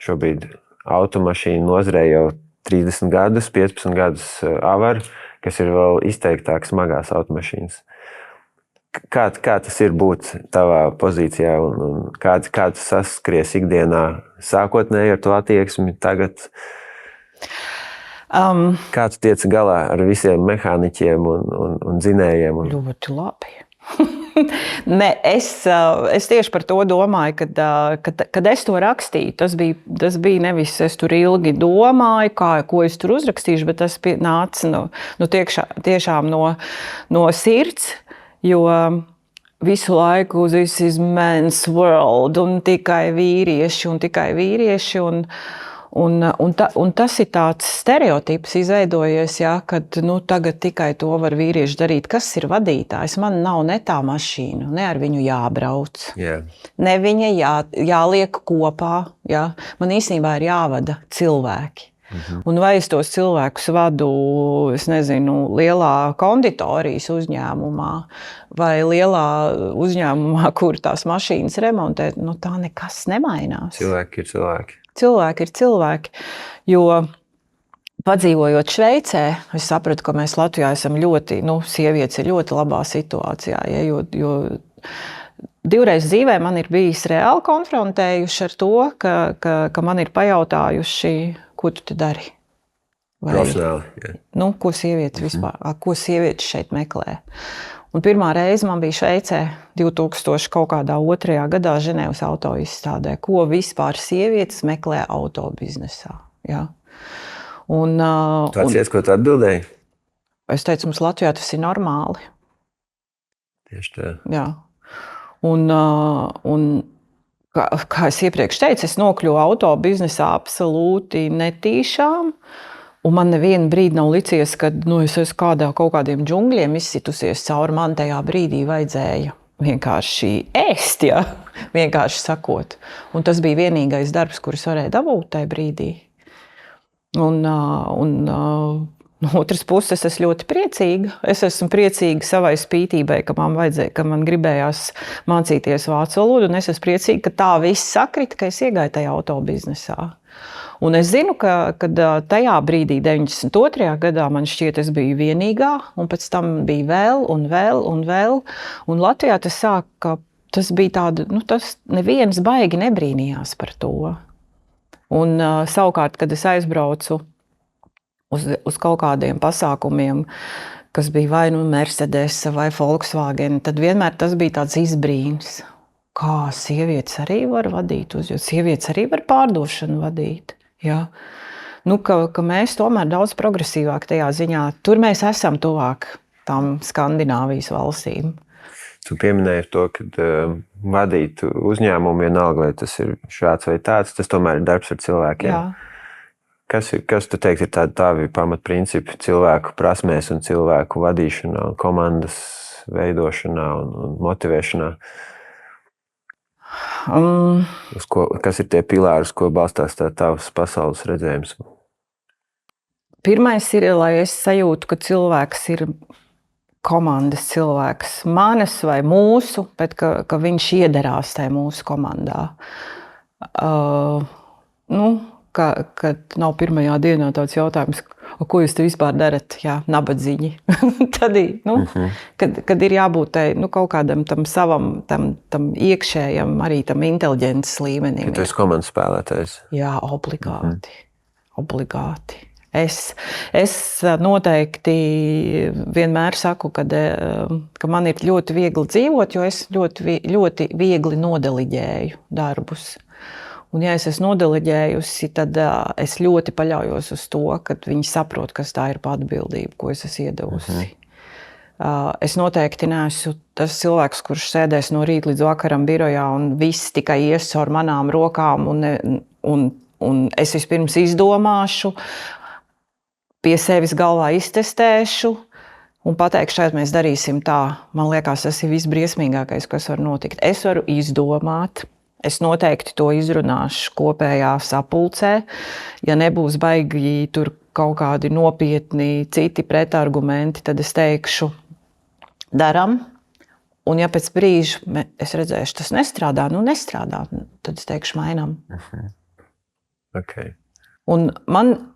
šobrīd automašīnu nozarē jau 30 gadus, 15 gadus Avar, kas ir vēl izteiktāk smagās automašīnas. Kā tas ir būt tavā pozīcijā un kā tu saskries ikdienā sākotnēji ar to attieksmi tagad? Kā tu tiec galā ar visiem mehāniķiem un dzinējiem? Ļoti labi. Ne, es tieši par to domāju, kad es to rakstīju. Tas bija nevis es tur ilgi domāju, ko es tur uzrakstīšu, bet tas nāca tiešām no sirds, jo visu laiku this is men's world un tikai vīrieši. Un tas ir tāds stereotips izveidojies, ja, kad tagad tikai to var vīrieši darīt. Kas ir vadītājs? Man nav ne tā mašīna, ne ar viņu jābrauc. Yeah. Ne viņa jāliek kopā. Ja. Man īstenībā ir jāvada cilvēki. Un vai es tos cilvēkus vadu, es nezinu, lielā konditorijas uzņēmumā vai lielā uzņēmumā, kur tās mašīnas remontē, tā nekas nemainās. Cilvēki ir cilvēki. Cilvēki ir cilvēki, jo padzīvojot Šveicē, es sapratu, ka mēs Latvijā esam ļoti, sievietes ir ļoti labā situācijā, ja, jo divreiz dzīvē man ir bijis reāli konfrontējuši ar to, ka man ir pajautājuši, ko tu te dari? Profesionāli, jā. Ko sievietes vispār, ko sievietes šeit meklē? Un pirmā reize man bija Šveicē 2000 kaut kādā 2. gadā Ženēvas auto izstādē, ko vispār sievietes meklē auto biznesā. Ja? Tu atcies, ko tu atbildēji? Es teicu, mums Latvijā tas ir normāli. Tieši tā. Jā. Un kā es iepriekš teicu, es nokļuvu auto biznesā absolūti netīšām. Un man nevienu brīdi nav licies, ka es esmu kaut kādiem džungļiem izsitusies cauri. Man tajā brīdī vajadzēja vienkārši ēst, ja? Vienkārši sakot. Un tas bija vienīgais darbs, kurus varēja dabūt tajā brīdī. Un no otras puses es ļoti priecīga. Es esmu priecīga savai spītībai, ka man gribējās mācīties vācu valodu. Un es esmu priecīga, ka tā viss sakrita, ka es iegāju tajā auto biznesā. Un es zinu, ka tajā brīdī, 92. gadā, man šķiet, es biju vienīgā, un pēc tam bija vēl un vēl un vēl. Un Latvijā tas bija tāda, tas neviens baigi nebrīnījās par to. Un savukārt, kad es aizbraucu uz kaut kādiem pasākumiem, kas bija vai Mercedes vai Volkswagen, tad vienmēr tas bija tāds izbrīns. Kā sievietes arī var vadīt, jo sievietes arī var pārdošanu vadīt. Ja? Ka mēs tomēr daudz progresīvāk tajā ziņā. Tur mēs esam tuvāk tām Skandināvijas valstīm. Tu pieminēji to, ka vadīt uzņēmumu vienalga, vai tas ir šāds vai tāds, tas tomēr ir darbs ar cilvēkiem. Jā. Kas tu teikt ir tavi pamatprincipi cilvēku prasmēs un cilvēku vadīšanā, un komandas veidošanā un motivēšanā? Kas ir tie pilāri, uz ko balstās tavs pasaules redzējums? Pirmais ir, lai es sajūtu, ka cilvēks ir komandas cilvēks. Manas vai mūsu, bet ka viņš iederās tajā mūsu komandā. Kad nav pirmajā dienā tāds jautājums, ko jūs te vispār darat, nabadzīgi. Tad kad ir jābūt kaut kādam tam savam, tam iekšējam, arī tam inteliģences līmenim. Tu esi komandas spēlētājs. Jā, obligāti. Obligāti. Es noteikti vienmēr saku, ka man ir ļoti viegli dzīvot, jo es ļoti viegli nodeliģēju darbus. Un ja es esmu nodeleģējusi, tad es ļoti paļaujos uz to, ka viņi saprot, kas tā ir pa atbildību, ko es esmu iedevusi. Es noteikti neesmu tas cilvēks, kurš sēdēs no rīta līdz vakaram birojā un viss tikai ies caur manām rokām un es vispirms izdomāšu, pie sevis galvā iztestēšu un pateikšu, šeit mēs darīsim tā. Man liekas, tas ir visbriesmīgākais, kas var notikt. Es varu izdomāt. Es noteikti to izrunāšu kopējā sapulcē. Ja nebūs baigi tur kaut kādi nopietni citi pretargumenti, tad es teikšu, daram. Un ja pēc brīža es redzēšu, tas nestrādā, nestrādā, tad es teikšu, mainām. Okay. Un man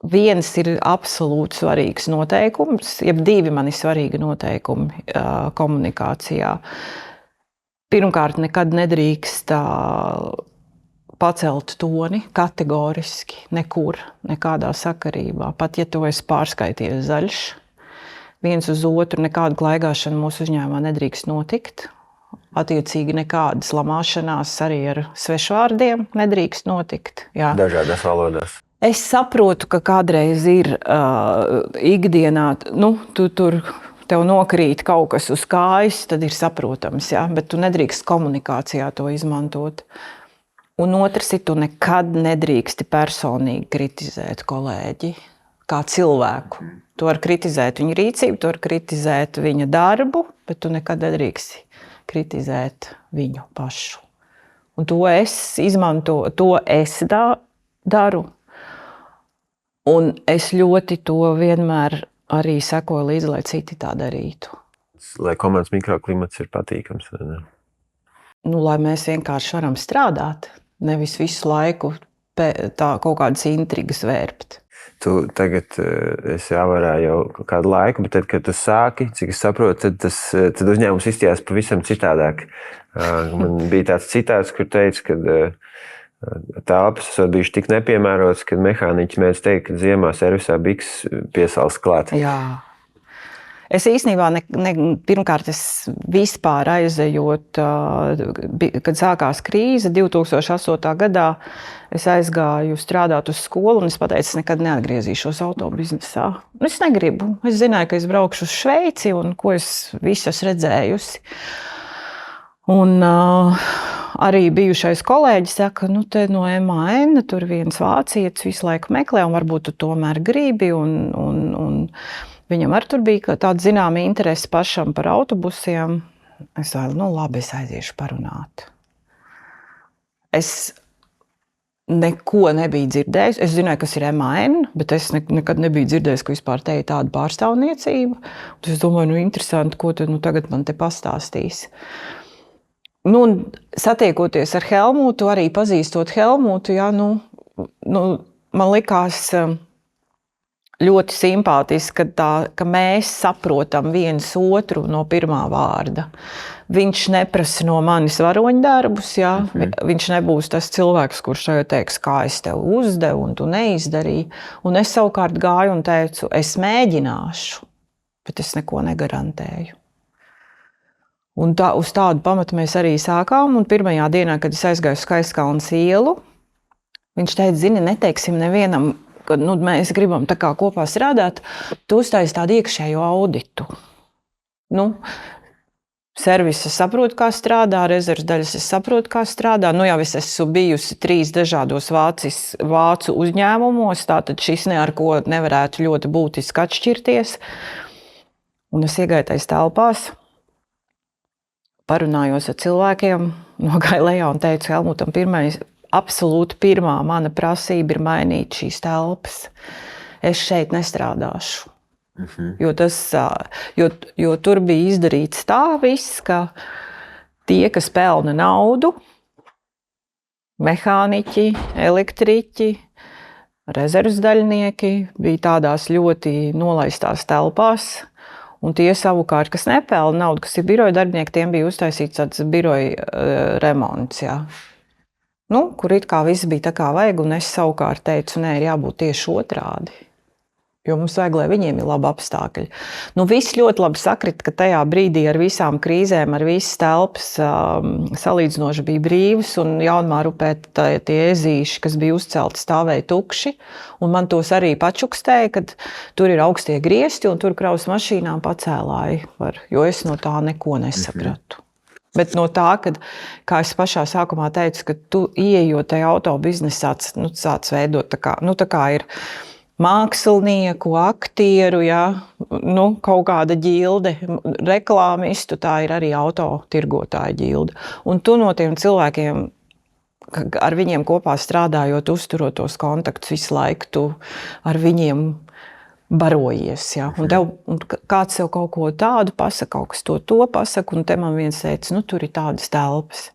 viens ir absolūti svarīgs noteikums, jeb divi man ir svarīgi noteikumi komunikācijā. Pirmkārt, nekad nedrīkst pacelt toni kategoriski, nekur, nekādā sakarībā. Pat ja tu esi pārskaities zaļš, viens uz otru nekāda klaigāšana mūsu uzņēmumā nedrīkst notikt. Attiecīgi nekādas lamāšanās arī ar svešvārdiem nedrīkst notikt. Jā. Dažādās valodās. Es saprotu, ka kādreiz ir ikdienā, tu tur tev nokrīt kaut kas uz kājas, tad ir saprotams, jā, bet tu nedrīkst komunikācijā to izmantot. Un otrs ir, tu nekad nedrīksti personīgi kritizēt kolēģi kā cilvēku. Tu vari kritizēt viņa rīcību, tu vari kritizēt viņa darbu, bet tu nekad nedrīksti kritizēt viņu pašu. Un to es izmantoju, to es daru. Un es ļoti to vienmēr arī sekoju līdzi, lai citi tā darītu. Lai komandas mikroklimats ir patīkams, vai ne? Lai mēs vienkārši varam strādāt, nevis visu laiku tā kaut kādas intrigas vērpt. Tu tagad esi avarā jau kādu laiku, bet tad, kad tu sāki, cik es saprotu, tad uzņēmums izstījās pavisam citādāk. Man bija tāds citāts, kur teica, ka telpas esot bijuši tik nepiemērotas, ka mehāniķi mēdz teikt, ka ziemā servisā biks piesals klāt. Jā. Es īstenībā pirmkārt vispār aizejot, kad sākās krīze 2008. gadā, es aizgāju strādāt uz skolu un es pateicu, es nekad neatgriezīšos autobiznesā. Es negribu. Es zināju, ka es braukšu uz Šveici un ko es visu esmu redzējusi. Un arī bijušais kolēģis saka, te no MAN, tur viens vācietis visu laiku meklē, un varbūt tu tomēr gribi, un viņam arī tur bija tāda zināma interese pašam par autobusiem. Es domāju, labi, es aiziešu parunāt. Es neko nebiju dzirdējis. Es zināju, kas ir MAN, bet es nekad nebiju dzirdējis, ka vispār te ir tāda pārstāvniecība. Un es domāju, interesanti, ko tad tagad man te pastāstīs. Satiekoties ar Helmutu, arī pazīstot Helmutu, jā, man likās ļoti simpātiski, ka mēs saprotam viens otru no pirmā vārda. Viņš neprasa no manis varoņdarbus, jā. Viņš nebūs tas cilvēks, kurš tagad teiks, kā es tev uzdevu un tu neizdarīji. Un es savukārt gāju un teicu, es mēģināšu, bet es neko negarantēju. Un uz tādu pamatu mēs arī sākām, un pirmajā dienā, kad es aizgāju uz Skaistkalnes ielu, viņš teica, zini, neteiksim nevienam, ka mēs gribam tā kā kopā strādāt, tu uztaisi tādu iekšējo auditu. Servisa saprotu, kā strādā, rezerves daļas es saprotu, kā strādā. Jau es esmu bijusi 3 dažādos vācu uzņēmumos, tātad šis ne ar ko nevarētu ļoti būtiski atšķirties. Un es iegāju tais telpās, parunājos ar cilvēkiem, nogāju lejā un teicu Helmutam, absolūti pirmā mana prasība ir mainīt šīs telpas. Es šeit nestrādāšu. Jo tur bija izdarīts tā viss, ka tie, kas pelna naudu, mehāniķi, elektriķi, rezerves daļnieki, bija tādās ļoti nolaistās telpās. Un tie savukārt, kas nepelna naudu, kas ir biroja darbinieki, tiem bija uztaisīts tāds biroja remonts. Jā. Kur it kā viss bija tā kā vajag, un es savukārt teicu, nē, ir jābūt tieši otrādi. Jo mums vajag, lai viņiem ir labi apstākļi. Viss ļoti labi sakrit, ka tajā brīdī ar visām krīzēm, ar visas telpas salīdzinoši bija brīvas, un Jaunmāra upē tie ezīši, kas bija uzcelti, stāvēja tukši. Un man tos arī pačukstēja, kad tur ir augstie griesti, un tur kravas mašīnām pacēlāji, jo es no tā neko nesapratu. Bet no tā, kad, kā es pašā sākumā teicu, ka tu ieejot tajā autobiznesā, sāc veidot tā kā ir mākslinieku, aktieru, jā, kaut kāda ģilde, reklāmistu, tā ir arī autotirgotāja ģilde. Un tu no tiem cilvēkiem, ar viņiem kopā strādājot, uzturot tos kontaktus visu laiku, tu ar viņiem barojies. Jā. Un kāds sev kaut ko tādu pasaka, kaut kas to pasaka, un te man viens teica, tur ir tādas telpas.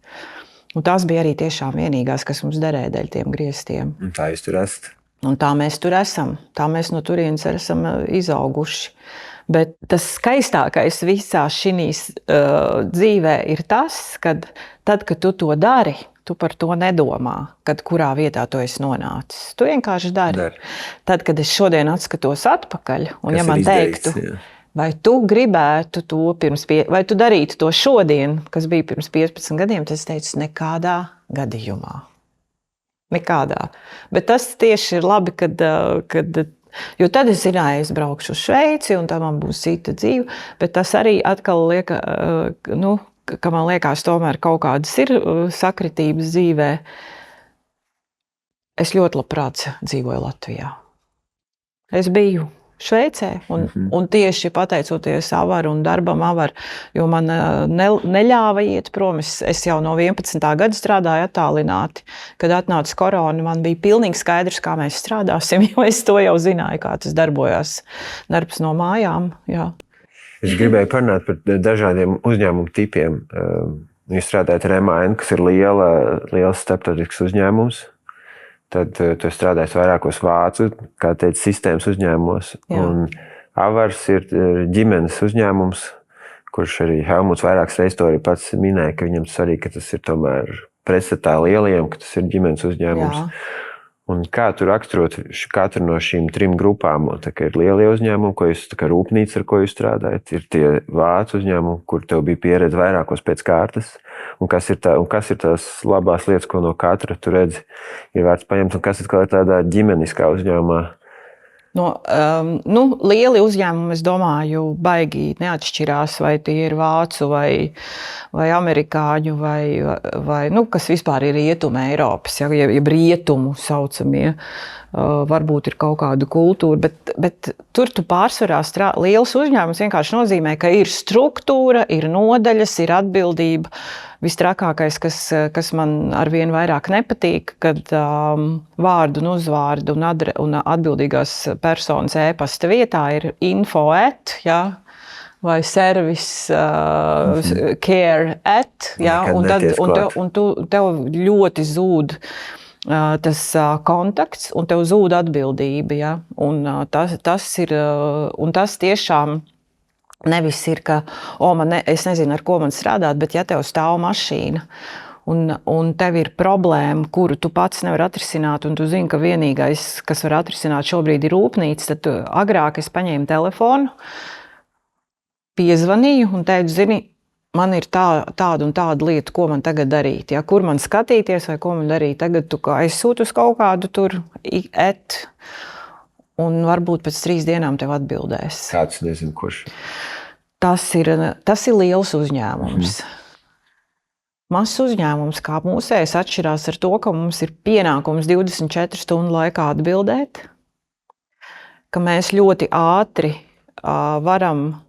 Un tās bija arī tiešām vienīgās, kas mums derēja dēļ tiem griestiem. Un tā jūs tur esat? Un tā mēs tur esam. Tā mēs no turienes esam izauguši. Bet tas skaistākais visā šīs dzīvē ir tas, kad tad, kad tu to dari, Tu par to nedomā, kad kurā vietā tu esi nonācis. Tu vienkārši dari. Tad, kad es šodien atskatos atpakaļ, un ja man teiktu, vai tu gribētu to vai tu darītu to šodien, kas bija pirms 15 gadiem, tad es teicu, nekādā gadījumā. Nekādā. Bet tas tieši ir labi, jo tad es zināju, es braukšu uz Šveici, un tad man būs cita dzīve, bet tas arī atkal liek, ka man liekas, tomēr kaut kādas ir sakritības dzīvē. Es ļoti labprāt dzīvoju Latvijā. Es biju Šveicē, un tieši pateicoties Avaru un darbam Avaru, jo man neļāva iet prom. Es jau no 11. gada strādāju attālināti. Kad atnāca korona, man bija pilnīgi skaidrs, kā mēs strādāsim, jo es to jau zināju, kā tas darbojās. Darbs no mājām, jā. Es gribēju parunāt par dažādiem uzņēmumu tipiem. Jūs strādājat ar MAN, kas ir liels starptautisks uzņēmums. Tad tu strādāji vairākos vācu, kā teica, sistēmas uzņēmumos. Jā. Un Avars ir ģimenes uzņēmums, kurš arī Helmuts vairākas reizes to arī pats minēja, ka viņam svarīgi, ka tas ir tomēr pretstatā lielajiem, ka tas ir ģimenes uzņēmums. Jā. Un kā tu raksturot katru no šīm 3 grupām? Tā kā ir lielie uzņēmumi, tā kā rūpnīca, ar ko jūs strādājat, ir tie vācu uzņēmumi, kur tev bija pieredze vairākos pēc kārtas, un kas ir tās labās lietas, ko no katra tu redzi, ir vērts paņemt, un kas ir tādā ģimeniskā uzņēmumā? Lieli uzņēmumi, es domāju, baigi neatšķirās, vai tie ir vācu vai amerikāņu, vai kas vispār ir rietuma Eiropas, ja rietumu saucamie. Varbūt ir kaut kāda kultūra, bet tur tu pārsvarā liels uzņēmums vienkārši nozīmē, ka ir struktūra, ir nodaļas, ir atbildība. Vistrakākais, kas man arvien vairāk nepatīk, kad vārdu un uzvārdu un atbildīgās personas e-pasta vietā ir info@ vai service care @ un tev ļoti zūd tas kontakts, un tev zūd atbildība. Ja? Un tas tiešām nevis ir, ka es nezinu, ar ko man strādāt, bet ja tev stāv mašīna, un tev ir problēma, kuru tu pats nevar atrisināt, un tu zini, ka vienīgais, kas var atrisināt šobrīd ir rūpnīca, tad agrāk es paņēmu telefonu, piezvanīju un teicu, zini, man ir tāda un tāda lieta, ko man tagad darīt, ja? Kur man skatīties vai ko man darīt. Tagad tu aizsūti uz kaut kādu tur un varbūt pēc 3 dienām tev atbildēs. Kāds nezinu, kurš? Tas ir liels uzņēmums. Mazs uzņēmums, kā mūsējais, atšķirās ar to, ka mums ir pienākums 24 stundu laikā atbildēt, ka mēs ļoti ātri varam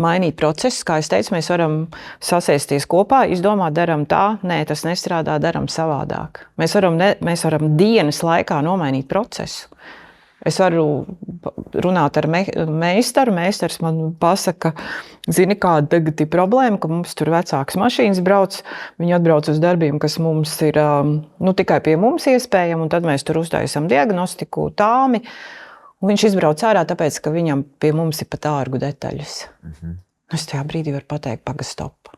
mainīt procesus, kā es teicu, mēs varam sasēsties kopā, izdomāt, daram tā, nē, tas nestrādā, daram savādāk. Mēs varam dienas laikā nomainīt procesu. Es varu runāt ar meistaru, meistars man pasaka, zini, kāda tagad ir problēma, ka mums tur vecākas mašīnas brauc, viņi atbrauc uz darbiem, kas mums ir tikai pie mums iespējami, un tad mēs tur uztaisam diagnostiku tāmi, un viņš izbrauc ārā, tāpēc, ka viņam pie mums ir pat ārgu detaļas. Es tajā brīdī varu pateikt, stop.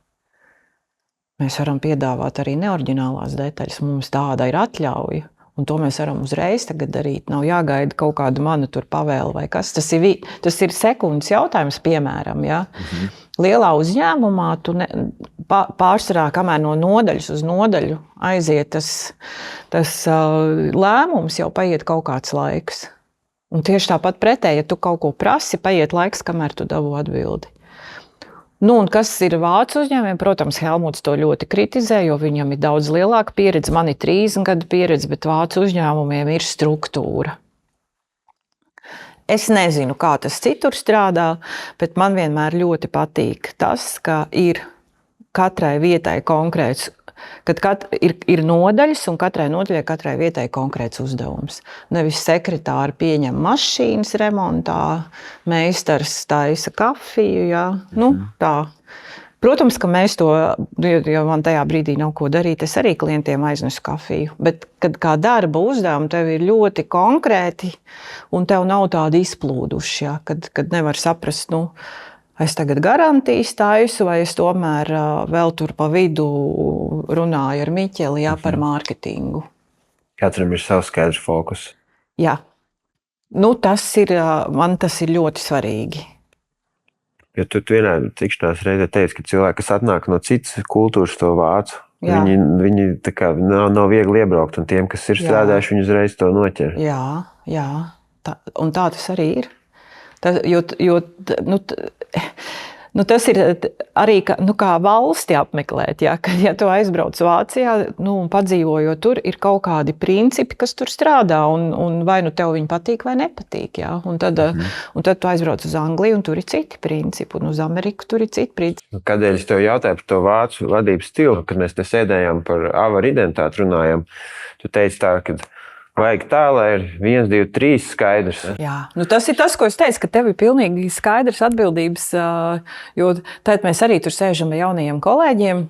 Mēs varam piedāvāt arī neoriģinālās detaļas, mums tāda ir atļauja. Un to mēs varam uzreiz tagad darīt. Nav jāgaida kaut kādu manu tur pavēli vai kas. Tas ir sekundes jautājums, piemēram. Ja? Lielā uzņēmumā tu pārsvarā, kamēr no nodaļas uz nodaļu aiziet tas lēmums, jau paiet kaut kāds laiks. Un tieši tāpat pretēji, ja tu kaut ko prasi, paiet laiks, kamēr tu dabū atbildi. Un kas ir vācu uzņēmumiem? Protams, Helmuts to ļoti kritizē, jo viņam ir daudz lielāka pieredze. Man ir 30 gadu pieredze, bet vācu uzņēmumiem ir struktūra. Es nezinu, kā tas citur strādā, bet man vienmēr ļoti patīk tas, ka ir katrai vietai konkrēts, kad ir nodaļas un katrai nodaļai, katrai vietai konkrēts uzdevums. Nevis sekretāri pieņem mašīnas remontā, meistars taisa kafiju, ja? Tā. Protams, ka mēs to, jo man tajā brīdī nav ko darīt, es arī klientiem aiznesu kafiju, bet kad kā darba uzdevumi tev ir ļoti konkrēti un tev nav tādi izplūduši, ja? Kad nevar saprast, Es tagad garantijas taisu, vai es tomēr vēl tur pa vidu runāju ar Miķeli par mārketingu. Katram ir savs skaidrs fokus. Jā. Man tas ir ļoti svarīgi. Jo tu vienā tikšanās reizē teici, ka cilvēki, kas atnāk no citas kultūras, to vācu, viņi tā kā nav viegli iebraukt, un tiem, kas ir strādājuši, viņi uzreiz to noķer. Jā. Un tā tas arī ir. Tas ir arī kā valsti apmeklēt. Ja tu aizbrauc Vācijā un padzīvojot tur, ir kaut kādi principi, kas tur strādā. Un vai tev viņi patīk vai nepatīk. Ja? Un tad tu aizbrauc uz Angliju, un tur ir citi principi. Un uz Ameriku tur ir citi principi. Kādēļ es tev jautāju par to vācu vadības stilu? Kad mēs te sēdējām par avaru identitāti runājām, tu teici tā, ka vajag tā, lai ir 1, 2, 3 skaidrs. Jā, tas ir tas, ko es teicu, ka tev ir pilnīgi skaidrs atbildības, jo tad mēs arī tur sēžam ar jaunajiem kolēģiem,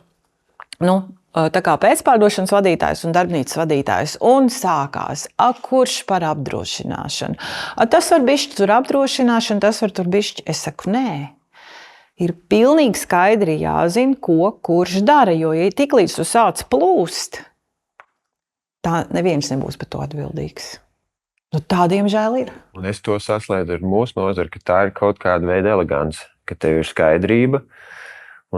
tā kā pēcpārdošanas vadītājs un darbnīcas vadītājs, un sākās, kurš par apdrošināšanu. Tas var bišķi tur apdrošināšana, tas var tur bišķi. Es saku, nē. Ir pilnīgi skaidri jāzina, ko kurš dara, jo ja tiklīdz tu sāc plūst, tā neviens nebūs par to atbildīgs. Tā, diemžēl, ir. Un es to saslēdzu ar mūsu nozari, ka tā ir kaut kāda veida elegance, ka tev ir skaidrība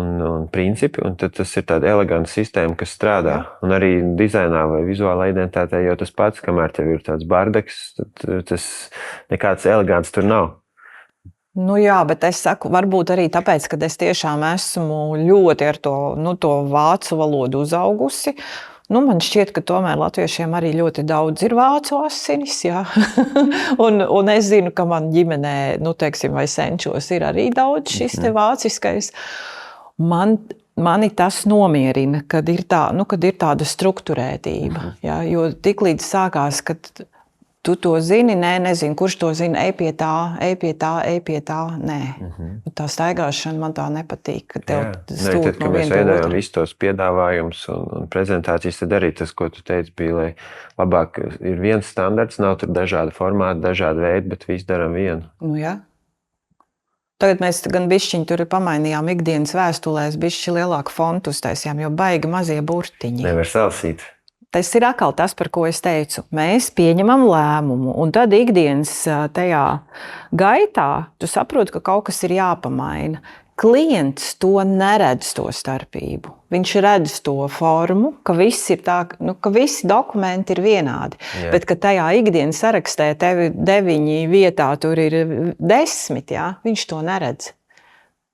un principi, un tad tas ir tāda eleganta sistēma, kas strādā. Un arī dizainā vai vizuālā identitātē jau tas pats, kamēr tev ir tāds bardaks, tad tas nekāds elegants tur nav. Jā, bet es saku, varbūt arī tāpēc, ka es tiešām esmu ļoti ar to vācu valodu uzaugusi. Man šķiet, ka tomēr latviešiem arī ļoti daudz ir vācu asinis. Ja? un es zinu, ka man ģimenē, vai senčos, ir arī daudz šis te vāciskais. Mani tas nomierina, kad ir tāda strukturētība. Ja? Jo tiklīdz sākās, kad tu to zini, nezinu, kurš to zina, ej pie tā, nē. Tā staigāšana man tā nepatīk, ka tev stūp no viena mēs veidojam visus tos piedāvājumus un prezentācijas, tad arī tas, ko tu teici, bija, lai labāk ir viens standarts, nav tur dažādi formāti, dažādi veidi, bet visi daram vienu. Jā. Tagad mēs gan bišķiņi tur pamainījām ikdienas vēstulēs, bišķi lielāku fontu uztaisījām, jo baigi mazie burtiņi. Nevar salasīt. Tas ir atkal tas, par ko es teicu. Mēs pieņemam lēmumu, un tad ikdienas tajā gaitā tu saproti, ka kaut kas ir jāpamaina. Klients to neredz, to starpību. Viņš redz to formu, ka viss ir tā, ka visi dokumenti ir vienādi. Jā. Bet, ka tajā ikdienas sarakstē tevi 9 vietā tur ir 10, jā, viņš to neredz.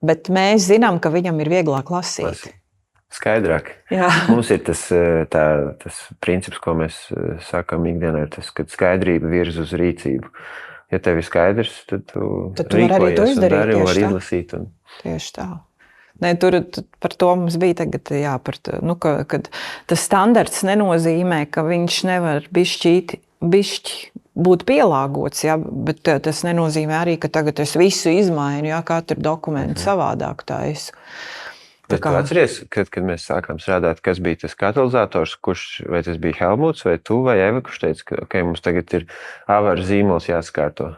Bet mēs zinām, ka viņam ir vieglāk lasīt. Skaidrāk. Jā. Mums ir tas princips, ko mēs sakam ikdienā, ir tas, ka skaidrība virz uz rīcību. Ja tev ir skaidrs, tad tu rīkojies un dari un var izlasīt. Tieši tā. Nē, tur par to mums bija tagad, kad tas standarts nenozīmē, ka viņš nevar bišķi būt pielāgots, ja, bet tas nenozīmē arī, ka tagad es visu izmainu, ja, katru dokumentu savādāk taisu. Bet tu atceries, kad mēs sākām strādāt, kas bija tas katalizators, vai tas bija Helmuts, vai tu, vai Eva, kurš teica, ka mums tagad ir avaru zīmols jāskārto?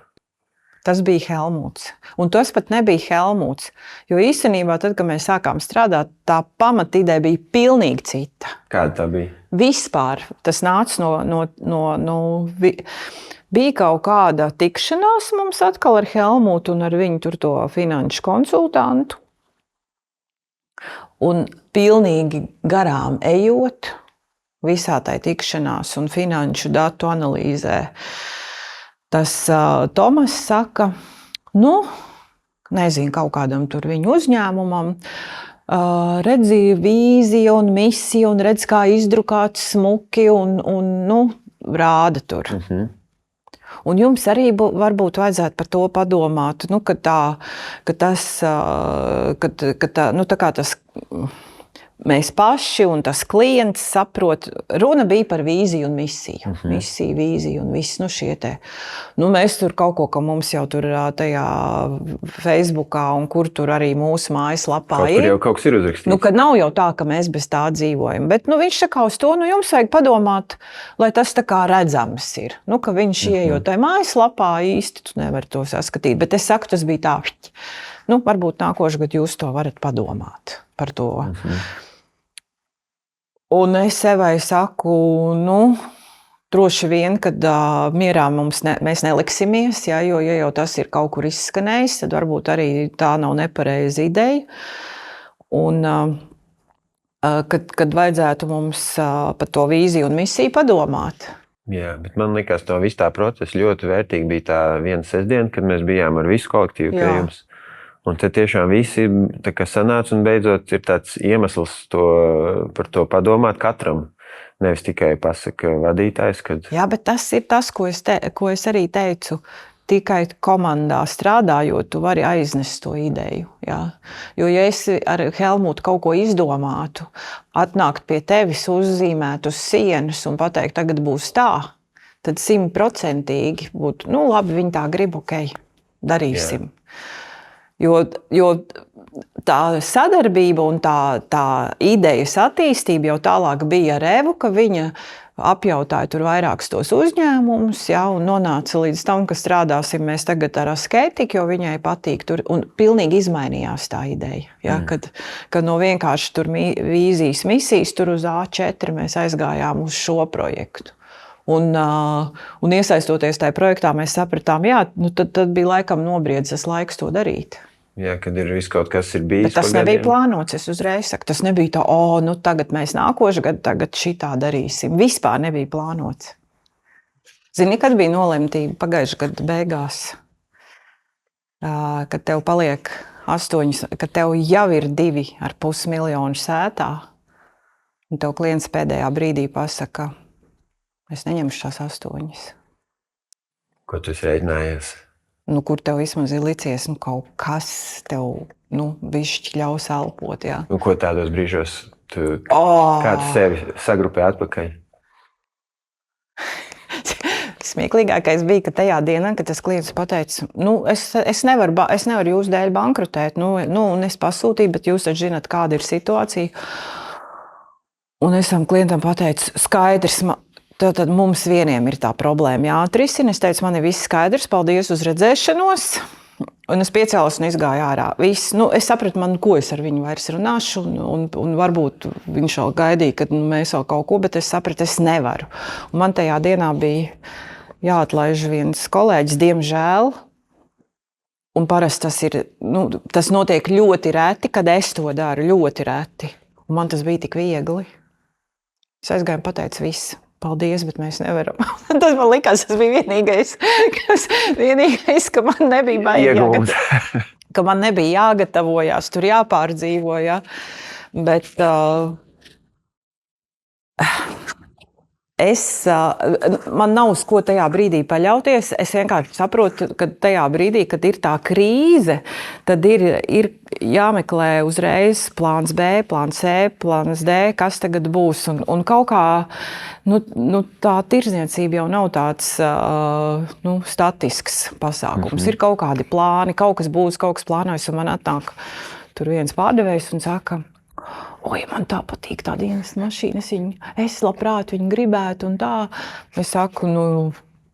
Tas bija Helmuts. Un tas pat nebija Helmuts, jo īstenībā tad, kad mēs sākām strādāt, tā pamatideja bija pilnīgi cita. Kāda tā bija? Vispār. Tas nāca bija kaut kāda tikšanās mums atkal ar Helmutu un ar viņu tur to finanšu konsultantu. Un pilnīgi garām ejot visā tai tikšanās un finanšu datu analīzē, tas Tomas saka, nezinu, kaut kādam tur viņu uzņēmumam, redzi vīzija un misija un redz, kā izdrukāts smuki un rāda tur. Un jums arī varbūt vajadzētu par to padomāt, tas mēs paši un tas klients saprot, runa bija par vīziju un misiju. Misija, vīzija un viss šie te. Mēs tur kaut ko, ka mums jau tur tajā Facebookā un kur tur arī mūsu mājaslapā ir. Kur jau kaut kas ir uzrakstīts. Kad nav jau tā, ka mēs bez tā dzīvojam. Bet viņš saka uz to, jums vajag padomāt, lai tas tā kā redzams ir. Ka viņš ieejot tajā mājaslapā īsti tu nevar to saskatīt. Bet es saku, tas bija tā. varbūt nākošais gads jūs to varat padomāt par to. Un es sevai saku, droši vien, kad mierā mēs neliksimies, ja, jo ja jau tas ir kaut kur izskanējis, tad varbūt arī tā nav nepareiza ideja. Un kad vajadzētu mums par to vīziju un misiju padomāt. Jā, bet man likās, no visu tā procesa ļoti vērtīgi bija tā viena sestdiena, kad mēs bijām ar visu kolektīvu pie jums. Un te tiešām visi tā kā sanāca un beidzot ir tāds iemesls par to padomāt katram. Nevis tikai pasaka vadītājs, kad... Jā, bet tas ir tas, ko es arī teicu. Tikai komandā strādājot, tu vari aiznest to ideju. Jā. Jo, ja es ar Helmutu kaut ko izdomātu, atnākt pie tevis, uzzīmēt uz sienas un pateikt, tagad būs tā, tad 100% būtu, labi, viņi tā grib, ok, darīsim. Jo tā sadarbība un tā idejas attīstība jau tālāk bija ar Evu, ka viņa apjautāja tur vairākus tos uzņēmumus, un nonāca līdz tam, ka strādāsim mēs tagad ar asketiku, jo viņai patīk tur, un pilnīgi izmainījās tā ideja. Ja, kad no vienkārši tur vīzijas misijas tur uz A4 mēs aizgājām uz šo projektu. Un iesaistoties tajā projektā, mēs sapratām, tad bija laikam nobriedzis laiks to darīt. Jā, kad ir viss kaut kas ir bijis. Bet tas nebija plānots, es uzreiz saku. Tas nebija tā, tagad mēs nākošu gadu tagad šitā darīsim. Vispār nebija plānots. Zini, kad bija nolemtība pagājušā gada beigās, kad tev paliek 8, kad tev jau ir 2,5 miljoni sētā, un tev klients pēdējā brīdī pasaka, es neņemšu šās 8. Ko tu esi rēķinājies? Kur tev vismaz ir licies, kaut kas tev, bišķi ļaus elpot, jā. Ko tādos brīžos kāds sevi sagrupē atpakaļ? Smieklīgākais bija, ka tajā dienā, kad tas klients pateica, es nevaru jūsu dēļ bankrotēt, un es pasūtīju, bet jūs taču zināt, kāda ir situācija. Un es tam klientam pateicu, skaidrs, tad mums vieniem ir tā problēma jāatrisina. Es teicu, man ir viss skaidrs, paldies uz redzēšanos. Un es piecēlos un izgāju ārā. Es sapratu, ko es ar viņu vairs runāšu, un varbūt viņš vēl gaidīja, kad mēs vēl kaut ko, bet es sapratu, es nevaru. Un man tajā dienā bija jāatlaiž viens kolēģis, diemžēl. Un parasti tas notiek ļoti reti, kad es to daru, ļoti reti. Un man tas bija tik viegli. Es aizgāju un pateicu visu. Paldies, bet mēs nevaram. Tas man likās, tas bija vienīgais, ka man nebija baigi ka man nebija jāgatavojās, tur jāpārdzīvo, ja. Bet man nav uz ko tajā brīdī paļauties. Es vienkārši saprotu, ka tajā brīdī, kad ir tā krīze, tad ir jāmeklē uzreiz plāns B, plāns C, plāns D, kas tagad būs. Un kaut kā tā tirdzniecība jau nav tāds statisks pasākums. Ir kaut kādi plāni, kaut kas būs, kaut kas plānojas, un man atnāk tur viens pārdevējs un saka, oi, man tā patīk tā dienas mašīna, es labprāt viņu gribētu un tā. Es saku,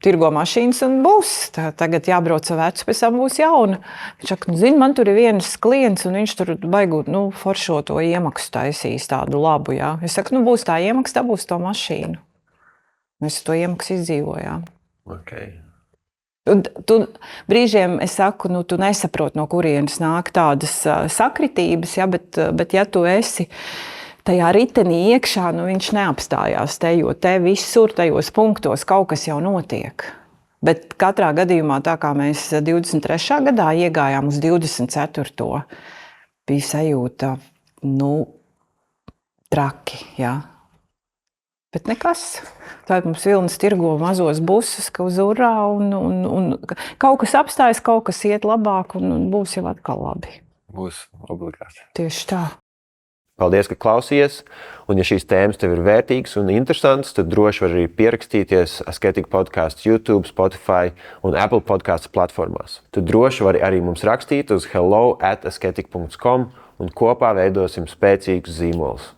tirgo mašīnas un būs. Tagad jābrauc ar vecu, pēc tam būs jauna. Viņš saka, zini, man tur ir viens klients un viņš tur baigot, foršo to iemaksu taisīs tādu labu, jā. Es saku, būs tā iemaksa, tā būs to mašīnu. Mēs to iemaksu izdzīvojām. Okay. Tu brīžiem, es saku, tu nesaproti, no kurienes nāk tādas sakritības, ja, bet ja tu esi tajā ritenī iekšā, viņš neapstājās te, jo te visur tajos punktos kaut kas jau notiek. Bet katrā gadījumā, tā kā mēs 23. gadā iegājām uz 24. bija sajūta, traki, jā. Bet nekas. Tad mums Vilnis tirgo mazos busus, ka uz urā, un kaut kas apstājas, kaut kas iet labāk, un būs jau atkal labi. Būs obligāti. Tieši tā. Paldies, ka klausījies, un ja šīs tēmas tev ir vērtīgas un interesantas, tad droši var arī pierakstīties Asketika podcasts YouTube, Spotify un Apple podcasts platformās. Tad droši var arī mums rakstīt uz hello@asketika.com un kopā veidosim spēcīgus zīmolus.